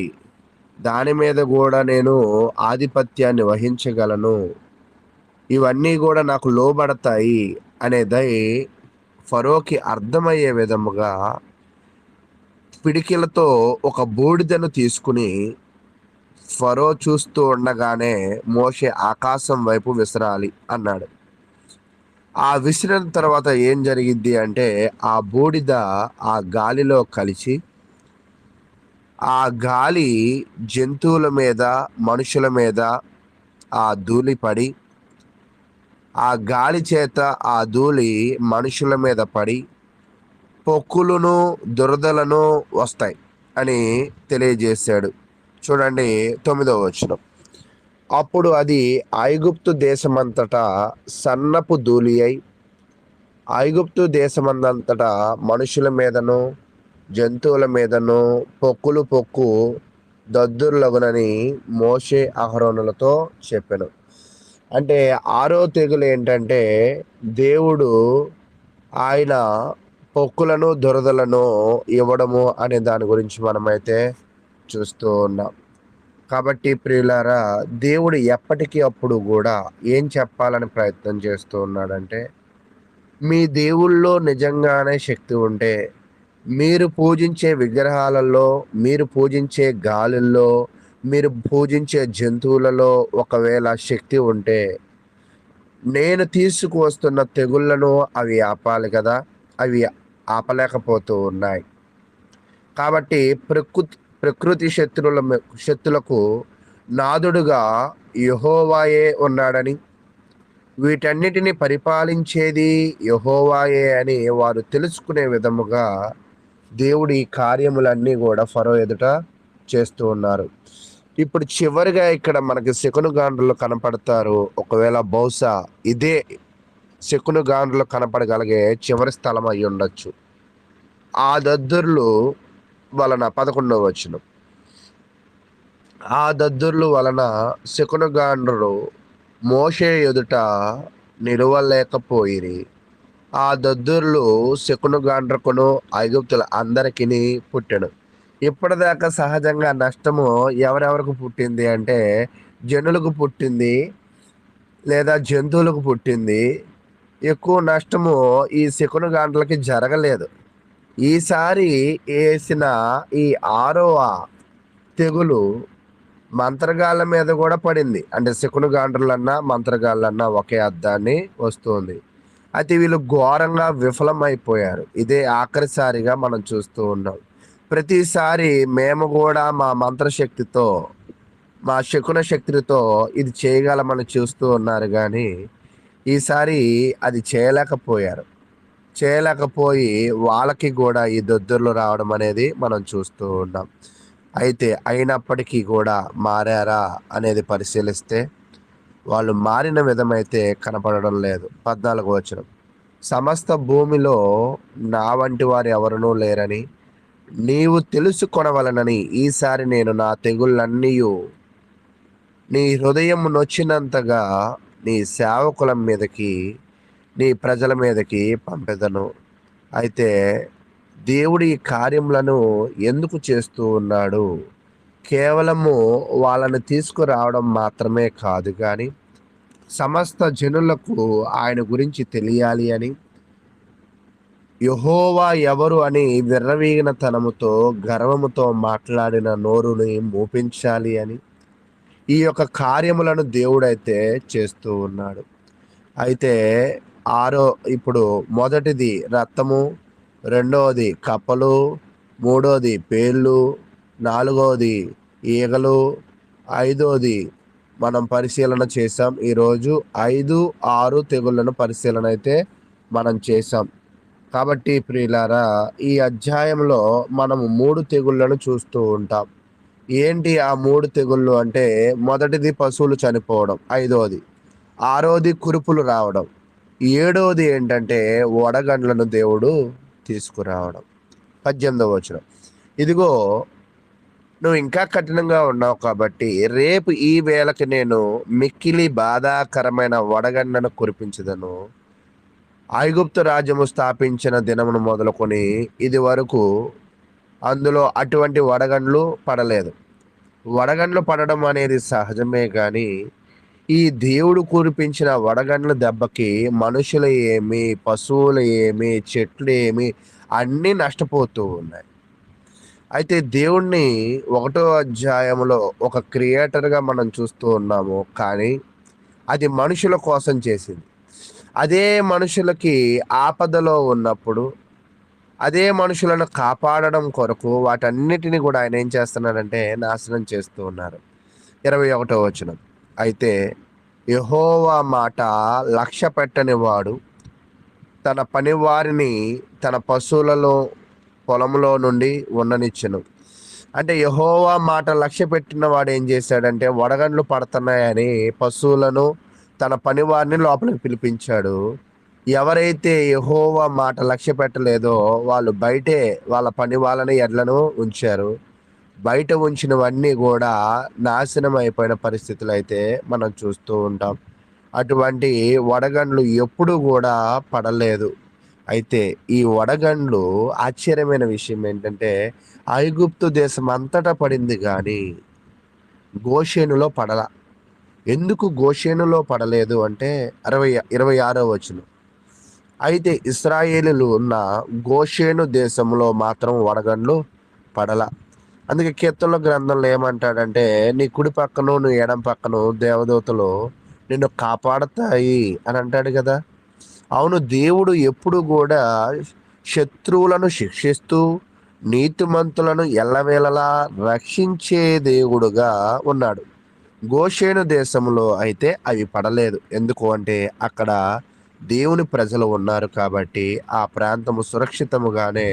దాని మీద కూడా నేను ఆధిపత్యాన్ని వహించగలను, ఇవన్నీ కూడా నాకు లోబడతాయి అనేదై ఫరోకి అర్థమయ్యే విధముగా పిడికిలతో ఒక బూడిదను తీసుకుని ఫరో చూస్తూ ఉండగానే మోషే ఆకాశం వైపు విసరాలి అన్నాడు. ఆ విసిరిన తర్వాత ఏం జరిగింది అంటే, ఆ బూడిద ఆ గాలిలో కలిసి ఆ గాలి జంతువుల మీద, మనుషుల మీద ఆ ధూళి పడి, ఆ గాలి చేత ఆ ధూళి మనుషుల మీద పడి పొక్కులను, దురదలను వస్తాయి అని తెలియజేశాడు. చూడండి 9వ వచనం. అప్పుడు అది ఐగుప్తు దేశమంతటా సన్నపు ధూళి అయి ఐగుప్తు దేశమంతటా మనుషుల మీదను జంతువుల మీదను పొక్కు దద్దుర్లగునని మోషే అహరోనులతో చెప్పెను. అంటే 6వ తెగులు ఏంటంటే, దేవుడు ఆయన పొక్కులను, దురదలను ఇవ్వడము అనే దాని గురించి మనమైతే చూస్తూ ఉన్నాం. కాబట్టి ప్రియులారా, దేవుడు ఎప్పటికీ అప్పుడు కూడా ఏం చెప్పాలని ప్రయత్నం చేస్తూ ఉన్నాడంటే, మీ దేవుళ్ళో నిజంగానే శక్తి ఉంటే, మీరు పూజించే విగ్రహాలలో, మీరు పూజించే గాలుల్లో, మీరు పూజించే జంతువులలో ఒకవేళ శక్తి ఉంటే, నేను తీసుకువస్తున్న తెగుళ్లను అవి ఆపాలి కదా, అవి ఆపలేకపోతూ ఉన్నాయి. కాబట్టి ప్రకృతి శక్తులకు నాదుడుగా యెహోవాయే ఉన్నాడని, వీటన్నిటిని పరిపాలించేది యెహోవాయే అని వారు తెలుసుకునే విధముగా దేవుడు ఈ కార్యములన్నీ కూడా ఫరో ఎదుట చేస్తూ ఉన్నారు. ఇప్పుడు చివరిగా ఇక్కడ మనకి శకునగాండ్రులు కనపడతారు. ఒకవేళ బహుశా ఇదే శకునగాండ్రులు కనపడగలిగే చివరి స్థలం అయి ఉండొచ్చు. ఆ దద్దుర్లు వలన 11వ వచనం. ఆ దద్దుర్లు వలన శకునగాండ్రులు మోషే ఎదుట నిలవలేకపోయిరి. ఆ దద్దుర్లు శకునగాండ్రకును ఐగుప్తుల అందరికీ పుట్టెను. ఇప్పటిదాకా సహజంగా నష్టము ఎవరెవరికి పుట్టింది అంటే, జనులకు పుట్టింది లేదా జంతువులకు పుట్టింది ఎక్కువ నష్టము ఈ శకునగాండ్లకి జరగలేదు. ఈసారి వేసిన ఈ 6వ తెగులు మంత్రగాళ్ళ మీద కూడా పడింది. అంటే శకునగాండ్రులన్నా మంత్రగాళ్ళన్నా ఒకే అర్థాన్ని వస్తుంది. అయితే వీళ్ళు ఘోరంగా విఫలమైపోయారు. ఇదే ఆఖరిసారిగా మనం చూస్తూ ఉన్నాం. ప్రతిసారి మేము కూడా మా మంత్రశక్తితో, మా శకున శక్తితో ఇది చేయగలమని చూస్తూ ఉన్నారు, కానీ ఈసారి అది చేయలేకపోయి వాళ్ళకి కూడా ఈ దొద్దుర్లు రావడం అనేది మనం చూస్తూ ఉన్నాం. అయితే అయినప్పటికీ కూడా మారారా అనేది పరిశీలిస్తే వాళ్ళు మారిన విధమైతే కనపడడం లేదు. 14వ వచనం, సమస్త భూమిలో నా వంటి వారు ఎవరునూ లేరని నీవు తెలుసుకొనవలనని ఈసారి నేను నా తెగుళ్ళన్నీయు నీ హృదయం నొచ్చినంతగా నీ సేవకుల మీదకి, నీ ప్రజల మీదకి పంపెదను. అయితే దేవుడు ఈ కార్యములను ఎందుకు చేస్తూ ఉన్నాడు? కేవలము వాళ్ళని తీసుకురావడం మాత్రమే కాదు, కానీ సమస్త జనులకు ఆయన గురించి తెలియాలి అని, యెహోవా ఎవరు అని విర్రవీగిన తనముతో గర్వముతో మాట్లాడిన నోరుని మూపించాలి అని ఈ యొక్క కార్యములను దేవుడైతే చేస్తూ ఉన్నాడు. అయితే ఇప్పుడు మొదటిది రక్తము, రెండవది కప్పలు, మూడవది పేర్లు, నాలుగవది ఈగలు, ఐదవది మనం పరిశీలన చేసాం. ఈరోజు 5, 6 తెగుళ్ళను పరిశీలన అయితే మనం చేసాం. కాబట్టి ప్రియులారా, ఈ అధ్యాయంలో మనము 3 తెగుళ్ళను చూస్తూ ఉంటాం. ఏంటి ఆ 3 తెగుళ్ళు అంటే, మొదటిది పశువులు చనిపోవడం, 5వది, 6వది కురుపులు రావడం, 7వది ఏంటంటే వడగండ్లను దేవుడు తీసుకురావడం. 18వ వచనం, ఇదిగో నువ్వు ఇంకా కఠినంగా ఉన్నావు కాబట్టి రేపు ఈ వేళకి నేను మిక్కిలి బాధాకరమైన వడగండ్లను కురిపించదను. ఐగుప్తు రాజ్యము స్థాపించిన దినమును మొదలుకొని ఇది వరకు అందులో అటువంటి వడగండ్లు పడలేదు. వడగండ్లు పడడం అనేది సహజమే, కానీ ఈ దేవుడు కురిపించిన వడగండ్ల దెబ్బకి మనుషులు ఏమి, పశువులు ఏమి, చెట్లు ఏమి అన్నీ నష్టపోతూ ఉన్నాయి. అయితే దేవుణ్ణి 1వ అధ్యాయంలో ఒక క్రియేటర్గా మనం చూస్తూ ఉన్నాము, కానీ అది మనుషుల కోసం చేసింది. అదే మనుషులకి ఆపదలో ఉన్నప్పుడు, అదే మనుషులను కాపాడడం కొరకు వాటన్నిటిని కూడా ఆయన ఏం చేస్తున్నాడంటే నాశనం చేస్తూ ఉన్నారు. 21వ వచనం, అయితే యెహోవా మాట లక్ష్య పెట్టని వాడు తన పనివారిని తన పశువులలో పొలంలో నుండి ఉండనిచ్చెను. అంటే యెహోవా మాట లక్ష్య పెట్టిన వాడు ఏం చేశాడంటే, వడగండ్లు పడుతున్నాయని పశువులను తన పనివారిని లోపలికి పిలిపించాడు. ఎవరైతే యెహోవా మాట లక్ష్య పెట్టలేదో వాళ్ళు బయటే వాళ్ళ పని వాళ్ళని ఎడ్లను ఉంచారు. బయట ఉంచినవన్నీ కూడా నాశనం అయిపోయిన పరిస్థితులు అయితే మనం చూస్తూ ఉంటాం. అటువంటి వడగండ్లు ఎప్పుడు కూడా పడలేదు. అయితే ఈ వడగండ్లు ఆశ్చర్యమైన విషయం ఏంటంటే, ఐగుప్తు దేశం అంతటా పడింది, కానీ గోషేనులో పడల. ఎందుకు గోషేనులో పడలేదు అంటే 26వ వచనం, అయితే ఇశ్రాయేలీలు ఉన్న గోషేను దేశంలో మాత్రం వడగండ్లు పడల. అందుకే కీర్తనల గ్రంథంలో ఏమంటాడంటే, నీ కుడి పక్కను నీ ఎడం పక్కను దేవదూతలు నిన్ను కాపాడతాయి అని అంటాడు కదా. అవును, దేవుడు ఎప్పుడు కూడా శత్రువులను శిక్షిస్తూ నీతిమంతులను ఎల్లవేళలా రక్షించే దేవుడుగా ఉన్నాడు. గోషేను దేశంలో అయితే అవి పడలేదు. ఎందుకు అంటే అక్కడ దేవుని ప్రజలు ఉన్నారు కాబట్టి ఆ ప్రాంతము సురక్షితముగానే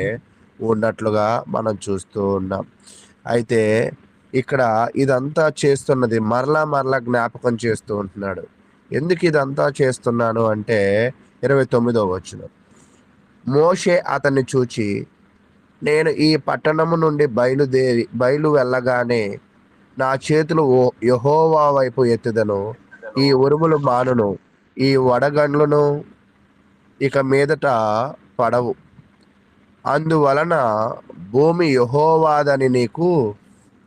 ఉన్నట్లుగా మనం చూస్తూ ఉన్నాం. అయితే ఇక్కడ ఇదంతా చేస్తున్నది మరలా జ్ఞాపకం చేస్తూ ఉంటున్నాడు. ఎందుకు ఇదంతా చేస్తున్నాను అంటే 29వ వచనం, మోషే అతన్ని చూచి, నేను ఈ పట్టణము నుండి బయలు వెళ్ళగానే నా చేతులు యెహోవా వైపు ఎత్తుదను, ఈ ఉరుములు మానును, ఈ వడగండ్లను ఇక మీదట పడవు, అందువలన భూమి యెహోవాదని నీకు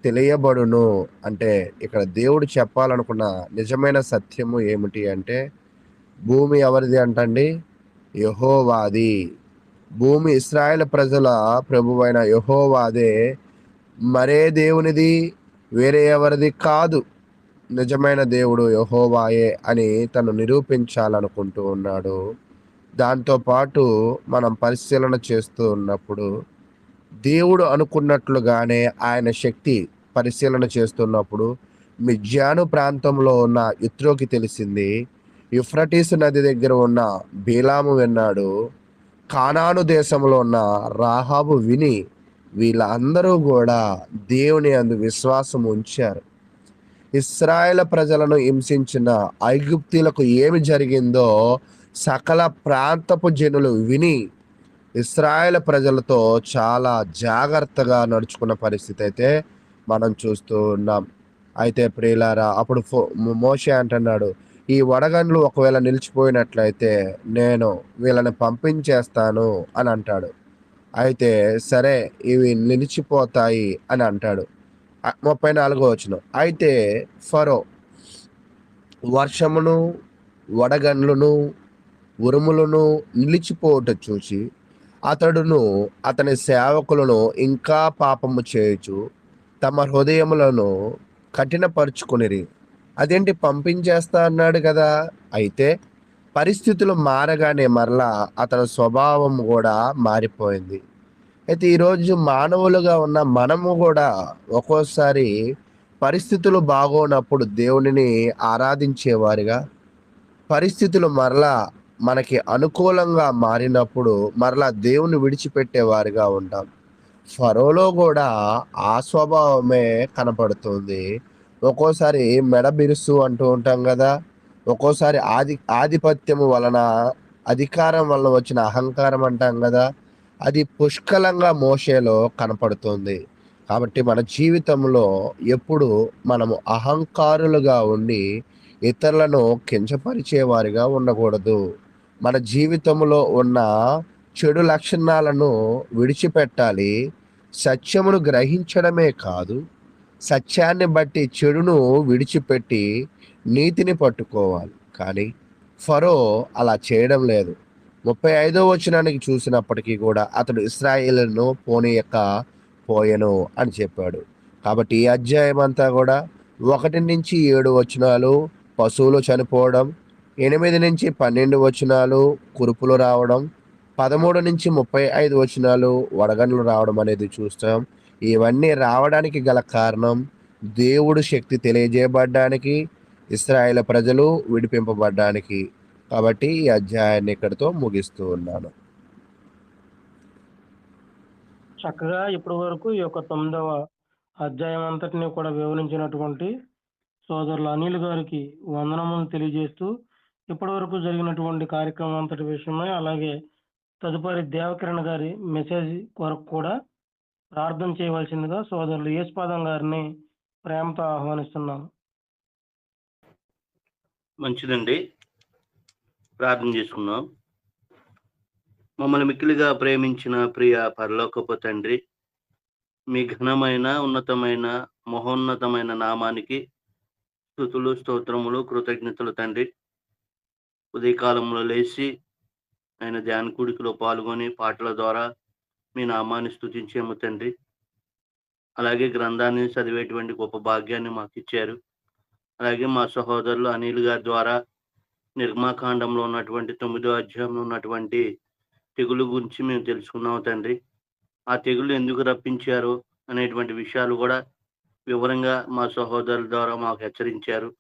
తెలియబడును. అంటే ఇక్కడ దేవుడు చెప్పాలనుకున్న నిజమైన సత్యము ఏమిటి అంటే, భూమి ఎవరిది అంటండి? యెహోవాది. భూమి ఇశ్రాయేలు ప్రజల ప్రభువైన యెహోవాదే, మరే దేవునిది వేరే ఎవరిది కాదు. నిజమైన దేవుడు యెహోవాయే అని తను నిరూపించాలనుకుంటూ ఉన్నాడు. దాంతో పాటు మనం పరిశీలన చేస్తూ ఉన్నప్పుడు దేవుడు అనుకున్నట్లుగానే ఆయన శక్తి పరిశీలన చేస్తున్నప్పుడు మిద్యాను ప్రాంతంలో ఉన్న ఇత్రోకి తెలిసింది. యూఫ్రటీసు నది దగ్గర ఉన్న బీలాము విన్నాడు. కానాను దేశంలో ఉన్న రాహాబు విని వీళ్ళందరూ కూడా దేవుని అందు విశ్వాసం ఉంచారు. ఇశ్రాయేలు ప్రజలను హింసించిన ఐగుప్తీయులకు ఏమి జరిగిందో సకల ప్రాంతపు జనులు విని ఇశ్రాయేలు ప్రజలతో చాలా జాగ్రత్తగా నడుచుకున్న పరిస్థితి అయితే మనం చూస్తూ ఉన్నాం. అయితే ప్రియులారా, అప్పుడు మోషే అంటున్నాడు, ఈ వడగండ్లు ఒకవేళ నిలిచిపోయినట్లయితే నేను వీళ్ళని పంపించేస్తాను అని అంటాడు. అయితే సరే, ఇవి నిలిచిపోతాయి అని అంటాడు. 34వ వచనం. అయితే ఫరో వర్షమును వడగండ్లను ఉరుములను నిలిచిపోవుట చూచి అతడును అతని సేవకులను ఇంకా పాపము చేయుచు తమ హృదయములను కఠినపరుచుకొనిరి. అదేంటి, పంపించేస్తా అన్నాడు కదా. అయితే పరిస్థితులు మారగానే మరలా అతని స్వభావం కూడా మారిపోయింది. అయితే ఈరోజు మానవులుగా ఉన్న మనము కూడా ఒక్కోసారి పరిస్థితులు బాగోనప్పుడు దేవునిని ఆరాధించేవారిగా, పరిస్థితులు మరలా మనకి అనుకూలంగా మారినప్పుడు మరలా దేవుని విడిచిపెట్టేవారిగా ఉంటాం. ఫరోలో కూడా ఆ స్వభావమే కనపడుతుంది. ఒక్కోసారి మెడ బిరుసు అంటూ ఉంటాం కదా, ఒక్కోసారి ఆధిపత్యము వలన, అధికారం వలన వచ్చిన అహంకారం అంటాం కదా, అది పుష్కలంగా మోషేలో కనపడుతుంది. కాబట్టి మన జీవితంలో ఎప్పుడు మనము అహంకారులుగా ఉండి ఇతరులను కించపరిచేవారిగా ఉండకూడదు. మన జీవితంలో ఉన్న చెడు లక్షణాలను విడిచిపెట్టాలి. సత్యమును గ్రహించడమే కాదు, సత్యాన్ని బట్టి చెడును విడిచిపెట్టి నీతిని పట్టుకోవాలి. కానీ ఫరో అలా చేయడం లేదు. 35వ వచనానికి చూసినప్పటికీ కూడా అతడు ఇశ్రాయేలును పోయెను అని చెప్పాడు. కాబట్టి ఈ అధ్యాయం అంతా కూడా 1 నుంచి 7 వచనాలు పశువులు చనిపోవడం, 8 నుంచి 12 వచనాలు కురుపులు రావడం, 13 నుంచి 35 వచనాలు వడగండ్లు రావడం అనేది చూస్తాం. ఇవన్నీ రావడానికి గల కారణం దేవుడు శక్తి తెలియజేయబడ్డానికి, ఇశ్రాయేలు ప్రజలు విడిపింపబడ్డానికి. కాబట్టి ఈ అధ్యాయాన్ని ఇక్కడితో ముగిస్తూ ఉన్నాను. చక్కగా ఇప్పటి వరకు ఈ యొక్క 9వ అధ్యాయం అంతటిని కూడా వివరించినటువంటి సోదరులు అనిల్ గారికి వందనములు తెలియజేస్తూ, ఇప్పటి వరకు జరిగినటువంటి కార్యక్రమం అంతటి విషయమై, అలాగే తదుపరి దేవకిరణ్ గారి మెసేజ్ కొరకు కూడా ప్రార్థన చేయవలసిందిగా సోదరులు యేసుపాదం గారిని ప్రేమతో ఆహ్వానిస్తున్నాను. మంచిదండి, ప్రార్థన చేసుకుందాం. మమ్మల్ని మిక్కిలిగా ప్రేమించిన ప్రియ పరలోకపు తండ్రి, మీ ఘనమైన, ఉన్నతమైన, మహోన్నతమైన నామానికి స్తుతులు, స్తోత్రములు, కృతజ్ఞతలు తండ్రి. ఉదయకాలంలో లేచి ఆయన ధ్యాన కూడికలో పాల్గొని పాటల ద్వారా మీ నామాన్ని స్తుతించేము తండ్రి. అలాగే గ్రంథాన్ని చదివేటువంటి గొప్ప భాగ్యాన్ని మాకు ఇచ్చారు. అలాగే మా సహోదరులు అనిల్ గారి ద్వారా నిర్మాకాండంలో ఉన్నటువంటి 9వ అధ్యాయంలో ఉన్నటువంటి తెగులు గురించి మేము తెలుసుకున్నాము తండ్రి. ఆ తెగులు ఎందుకు రప్పించారు అనేటువంటి విషయాలు కూడా వివరంగా మా సహోదరుల ద్వారా మాకు హెచ్చరించారు.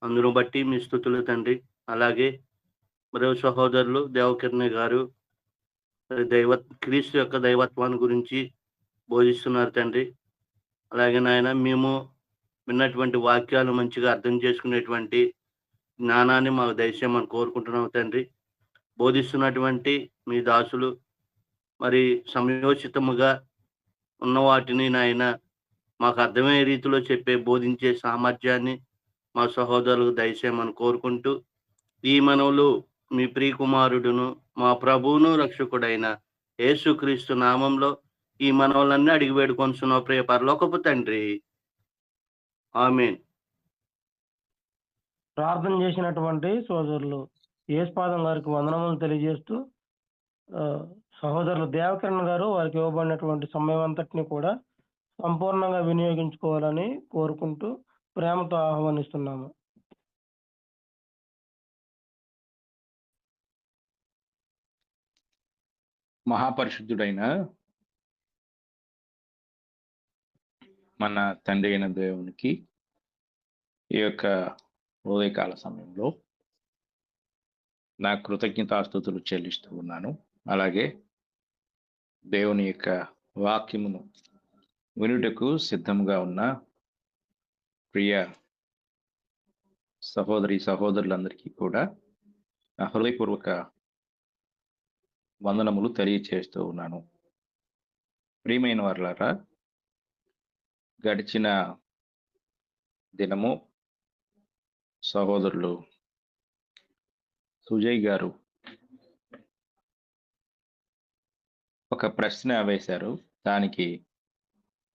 అందును బట్టి మీ స్తుతులు తండ్రి. అలాగే మరో సహోదరులు దేవకిరణ్ గారు క్రీస్తు యొక్క దైవత్వాన్ని గురించి బోధిస్తున్నారు తండ్రి. అలాగే నాయన, మేము విన్నటువంటి వాక్యాలు మంచిగా అర్థం చేసుకునేటువంటి జ్ఞానాన్ని మాకు దయచేయమని కోరుకుంటున్నాము తండ్రి. బోధిస్తున్నటువంటి మీ దాసులు మరి సమయోచితముగా ఉన్న వాటిని నాయన మాకు అర్థమయ్యే రీతిలో బోధించే సామర్థ్యాన్ని మా సహోదరులకు దయచేయమని కోరుకుంటూ, ఈ మనవులు మీ ప్రియకుమారుడును మా ప్రభువును రక్షకుడైన యేసుక్రీస్తు నామంలో ఈ మనవులన్నీ అడిగి వేడుకొంచున్నాం ప్రియ పరలోకపు తండ్రి, ఆమేన్. ప్రార్థన చేసినటువంటి సోదరులు యేసుపాదం గారికి వందనములు తెలియజేస్తూ సహోదరులు దేవకిరణ్ గారు వారికి ఇవ్వబడినటువంటి సమయం అంతటిని కూడా సంపూర్ణంగా వినియోగించుకోవాలని కోరుకుంటూ ప్రేమతో ఆహ్వానిస్తున్నాము. మహాపరిశుద్ధుడైన మన తండ్రి అయిన దేవునికి ఈ యొక్క ఉదయకాల సమయంలో నా కృతజ్ఞతాస్తుతులు చెల్లిస్తూ ఉన్నాను. అలాగే దేవుని యొక్క వాక్యమును వినుటకు సిద్ధంగా ఉన్న ప్రియ సహోదరులందరికీ కూడా నా హృదయపూర్వక వందనములు తెలియచేస్తూ ఉన్నాను. ప్రియమైన వారలారా, గడిచిన దినము సహోదరులు సుజయ్ గారు ఒక ప్రశ్న వేశారు. దానికి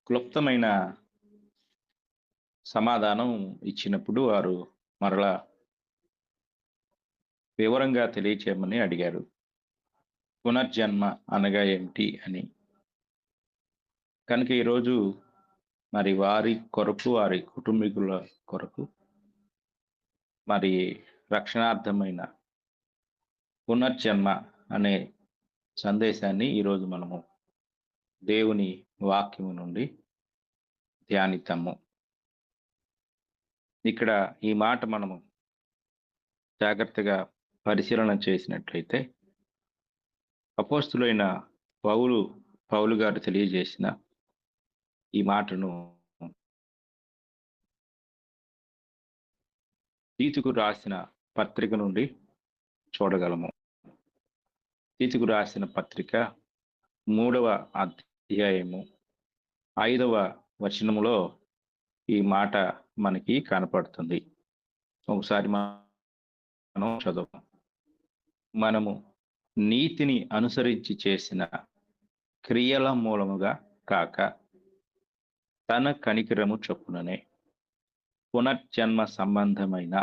క్లుప్తమైన సమాధానం ఇచ్చినప్పుడు వారు మరలా వివరంగా తెలియచేయమని అడిగారు. పునర్జన్మ అనగా ఏమిటి అని. కనుక ఈరోజు మరి వారి కొరకు, వారి కుటుంబీకుల కొరకు మరి రక్షణార్థమైన పునర్జన్మ అనే సందేశాన్ని ఈరోజు మనము దేవుని వాక్యము నుండి ధ్యానిద్దాము. ఇక్కడ ఈ మాట మనము జాగ్రత్తగా పరిశీలన చేసినట్లయితే అపోస్తులైన పౌలు గారు తెలియజేసిన ఈ మాటను తీతుకు రాసిన పత్రిక నుండి చూడగలము. తీతుకు రాసిన పత్రిక 3వ అధ్యాయము 5వ వచనములో ఈ మాట మనకి కనపడుతుంది. ఒకసారి మనం చదువు. మనము నీతిని అనుసరించి చేసిన క్రియల మూలముగా కాక తన కనికరము చొప్పుననే పునర్జన్మ సంబంధమైన,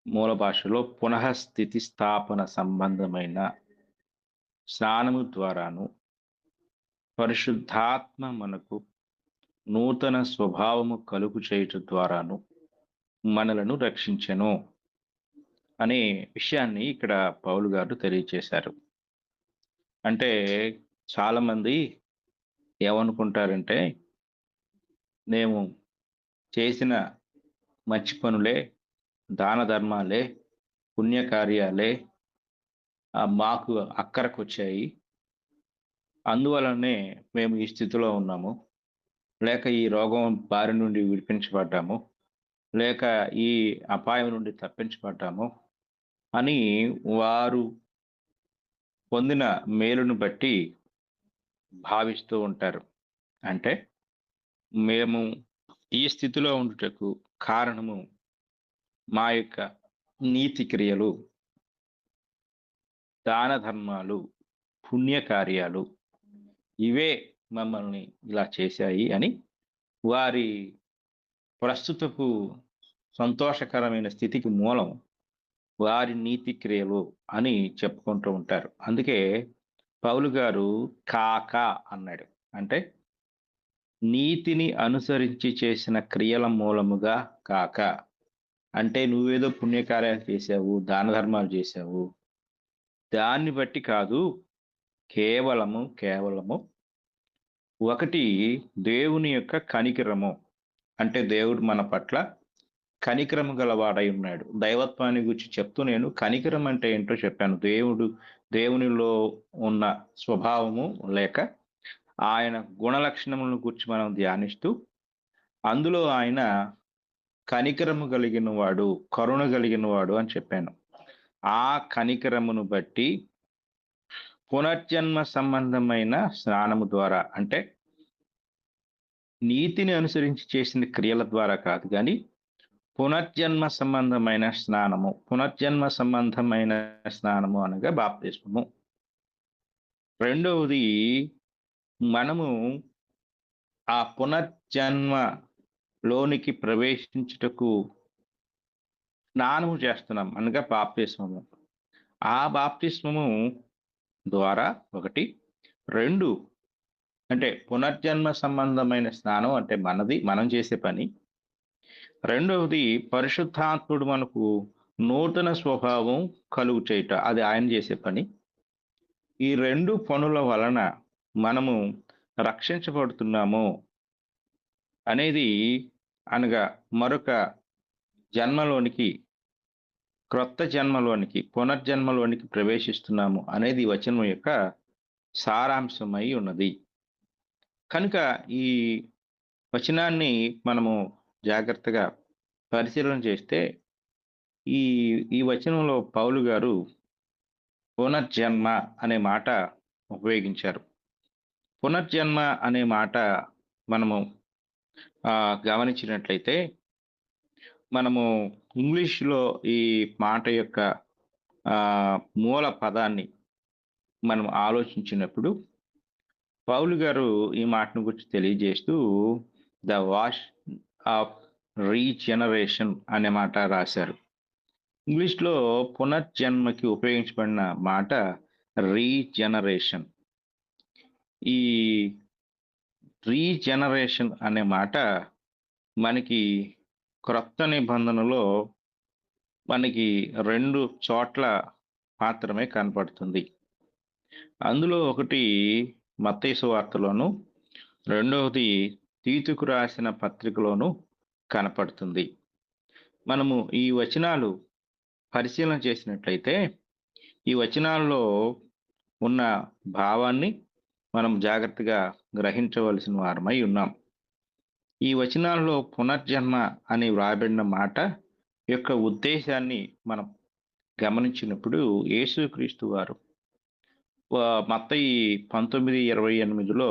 మూల భాషలో పునఃస్థితి స్థాపన సంబంధమైన స్నానము ద్వారాను పరిశుద్ధాత్మ మనకు నూతన స్వభావము కలుగు చేయటం ద్వారాను మనలను రక్షించెను అనే విషయాన్ని ఇక్కడ పౌలు గారు తెలియచేశారు. అంటే చాలామంది ఏమనుకుంటారంటే, మేము చేసిన మంచి పనులే, దాన ధర్మాలే, పుణ్యకార్యాలే మాకు అక్కరకు వచ్చాయి, అందువలనే మేము ఈ స్థితిలో ఉన్నాము, లేక ఈ రోగం బారి నుండి విడిపించబడ్డాము, లేక ఈ అపాయం నుండి తప్పించబడ్డాము అని వారు పొందిన మేలును బట్టి భావిస్తూ ఉంటారు. అంటే మేము ఈ స్థితిలో ఉండుటకు కారణము మా యొక్క నీతి క్రియలు, దాన ధర్మాలు, పుణ్యకార్యాలు, ఇవే మమ్మల్ని ఇలా చేశాయి అని వారి ప్రస్తుతపు సంతోషకరమైన స్థితికి మూలం వారి నీతి క్రియలు అని చెప్పుకుంటూ ఉంటారు. అందుకే పౌలు గారు కాక అన్నాడు. అంటే నీతిని అనుసరించి చేసిన క్రియల మూలముగా కాక, అంటే నువ్వేదో పుణ్యకార్యాలు చేసావు, దాన ధర్మాలు చేసావు, దాన్ని బట్టి కాదు, కేవలము ఒకటి దేవుని యొక్క కనికరము. అంటే దేవుడు మన పట్ల కనికరము గలవాడై ఉన్నాడు. దైవత్వాన్ని గురించి చెప్తూ నేను కనికరం అంటే ఏంటో చెప్పాను. దేవునిలో ఉన్న స్వభావము లేక ఆయన గుణలక్షణములను గురించి మనం ధ్యానిస్తూ, అందులో ఆయన కనికరము కలిగిన వాడు, కరుణ కలిగిన వాడు అని చెప్పాను. ఆ కనికరమును బట్టి పునర్జన్మ సంబంధమైన స్నానము ద్వారా, అంటే నీతిని అనుసరించి చేసిన క్రియల ద్వారా కాదు, కానీ పునర్జన్మ సంబంధమైన స్నానము. పునర్జన్మ సంబంధమైన స్నానము అనగా బాప్తిస్మము. రెండవది, మనము ఆ పునర్జన్మలోనికి ప్రవేశించుటకు స్నానము చేస్తున్నాం అనగా బాప్తిస్మము. ఆ బాప్తిస్మము ద్వారా ఒకటి, 2 అంటే పునర్జన్మ సంబంధమైన స్నానం అంటే మనం చేసే పని. రెండవది పరిశుద్ధాత్ముడు మనకు నూతన స్వభావం కలుగు చేయుట, అది ఆయన చేసే పని. ఈ 2 పనుల వలన మనము రక్షించబడుతున్నాము అనేది, అనగా మరొక జన్మలోనికి, క్రొత్త జన్మలోనికి, పునర్జన్మలోనికి ప్రవేశిస్తున్నాము అనేది ఈ వచనం యొక్క సారాంశమై ఉన్నది. కనుక ఈ వచనాన్ని మనము జాగ్రత్తగా పరిశీలన చేస్తే ఈ ఈ వచనంలో పౌలు గారు పునర్జన్మ అనే మాట ఉపయోగించారు. పునర్జన్మ అనే మాట మనము గమనించినట్లయితే, మనము ఇంగ్లీష్లో ఈ మాట యొక్క మూల పదాన్ని మనం ఆలోచించినప్పుడు పౌలు గారు ఈ మాటను గురించి తెలియజేస్తూ ద వాష్ ఆఫ్ రీజనరేషన్ అనే మాట రాశారు. ఇంగ్లీష్లో పునర్జన్మకి ఉపయోగించబడిన మాట రీజనరేషన్. ఈ రీజనరేషన్ అనే మాట మనకి క్రొత్త నిబంధనలో మనకి 2 చోట్ల మాత్రమే కనపడుతుంది. అందులో ఒకటి మత్తయి సువార్తలోను, రెండవది తీతుకు రాసిన పత్రికలోను కనపడుతుంది. మనము ఈ వచనాలు పరిశీలన చేసినట్లయితే ఈ వచనాల్లో ఉన్న భావాన్ని మనం జాగ్రత్తగా గ్రహించవలసిన వారమై ఉన్నాం. ఈ వచనాల్లో పునర్జన్మ అని వ్రాయబడిన మాట యొక్క ఉద్దేశాన్ని మనం గమనించినప్పుడు యేసుక్రీస్తు వారు మత్తయి 19:28లో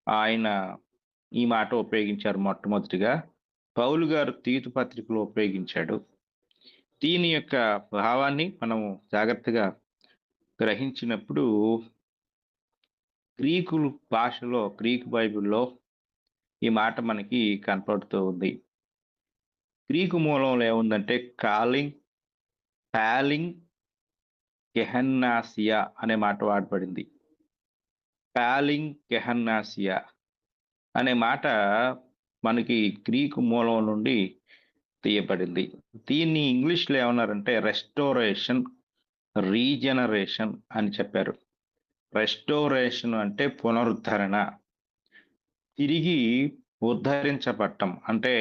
ఆయన ఈ మాట ఉపయోగించారు. మొట్టమొదటిగా పౌలు గారు తీతు పత్రికలో ఉపయోగించాడు. దీని యొక్క భావాన్ని మనము జాగ్రత్తగా గ్రహించినప్పుడు గ్రీకు భాషలో, గ్రీకు బైబిల్లో ఈ మాట మనకి కనపడుతూ ఉంది. గ్రీకు మూలంలో ఏముందంటే పాలింగ్ గెహన్నాసియా అనే మాట వాడబడింది. పాలింగ్ గెహన్నాసియా అనే మాట మనకి గ్రీకు మూలం నుండి తీయబడింది. దీన్ని ఇంగ్లీష్లో ఏమన్నారంటే రెస్టోరేషన్, రీజనరేషన్ అని చెప్పారు. రెస్టోరేషన్ అంటే పునరుద్ధరణ, తిరిగి ఉద్ధరించబడటం, అంటే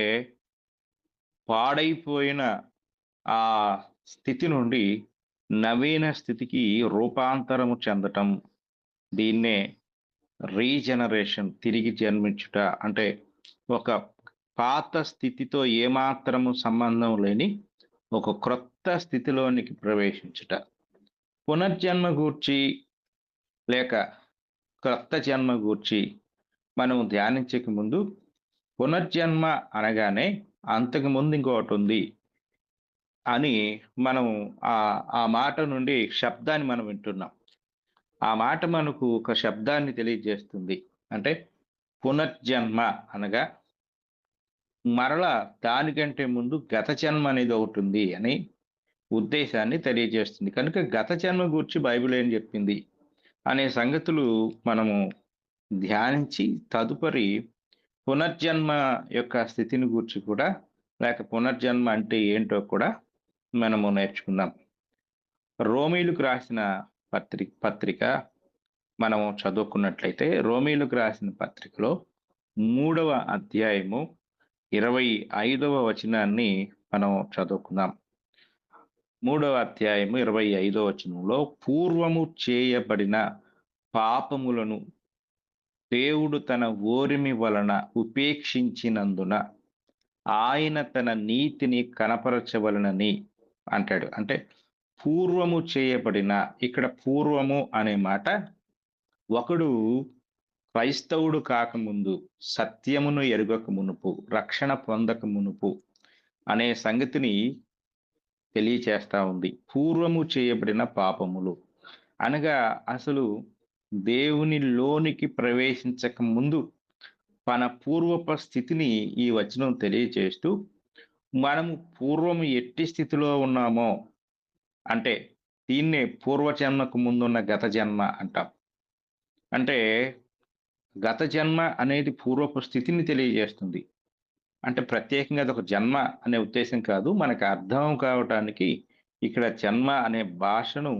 పాడైపోయిన ఆ స్థితి నుండి నవీన స్థితికి రూపాంతరము చెందటం. దీన్నే రీజనరేషన్, తిరిగి జన్మించుట. అంటే ఒక పాత స్థితితో ఏమాత్రము సంబంధం లేని ఒక క్రొత్త స్థితిలోనికి ప్రవేశించుట. పునర్జన్మ గూర్చి లేక క్రొత్త జన్మ గూర్చి మనం ధ్యానించక ముందు, పునర్జన్మ అనగానే అంతకు ముందు ఇంకొకటి ఉంది అని మనం ఆ మాట నుండి శబ్దాన్ని మనం వింటున్నాం. ఆ మాట మనకు ఒక శబ్దాన్ని తెలియజేస్తుంది. అంటే పునర్జన్మ అనగా మరలా దానికంటే ముందు గత జన్మ అనేది ఒకటి ఉంది అని ఉద్దేశాన్ని తెలియజేస్తుంది. కనుక గత జన్మ గురించి బైబిల్ ఏం చెప్పింది అనే సంగతులు మనము ధ్యానించి తదుపరి పునర్జన్మ యొక్క స్థితిని గురించి కూడా, లేక పునర్జన్మ అంటే ఏంటో కూడా మనము నేర్చుకుందాం. రోమీలకు రాసిన పత్రిక మనము చదువుకున్నట్లయితే, రోమీలకు రాసిన పత్రికలో 3వ అధ్యాయము 25వ వచనాన్ని మనం చదువుకుందాం. 3వ అధ్యాయము 25వ వచనంలో, పూర్వము చేయబడిన పాపములను దేవుడు తన ఓరిమి వలన ఉపేక్షించినందున ఆయన తన నీతిని కనపరచవలనని అంటాడు. అంటే పూర్వము చేయబడిన, ఇక్కడ పూర్వము అనే మాట ఒకడు క్రైస్తవుడు కాకముందు, సత్యమును ఎరుగక మునుపు, రక్షణ పొందక మునుపు అనే సంగతిని తెలియచేస్తా ఉంది. పూర్వము చేయబడిన పాపములు అనగా అసలు దేవునిలోనికి ప్రవేశించక ముందు మన పూర్వప స్థితిని ఈ వచనం తెలియచేస్తూ, మనము పూర్వము ఎట్టి స్థితిలో ఉన్నామో అంటే దీన్నే పూర్వజన్మకు ముందున్న గత జన్మ అంటాం. అంటే గత జన్మ అనేది పూర్వపు స్థితిని తెలియజేస్తుంది. అంటే ప్రత్యేకంగా అదొక జన్మ అనే ఉద్దేశం కాదు. మనకు అర్థం కావటానికి ఇక్కడ జన్మ అనే భాషను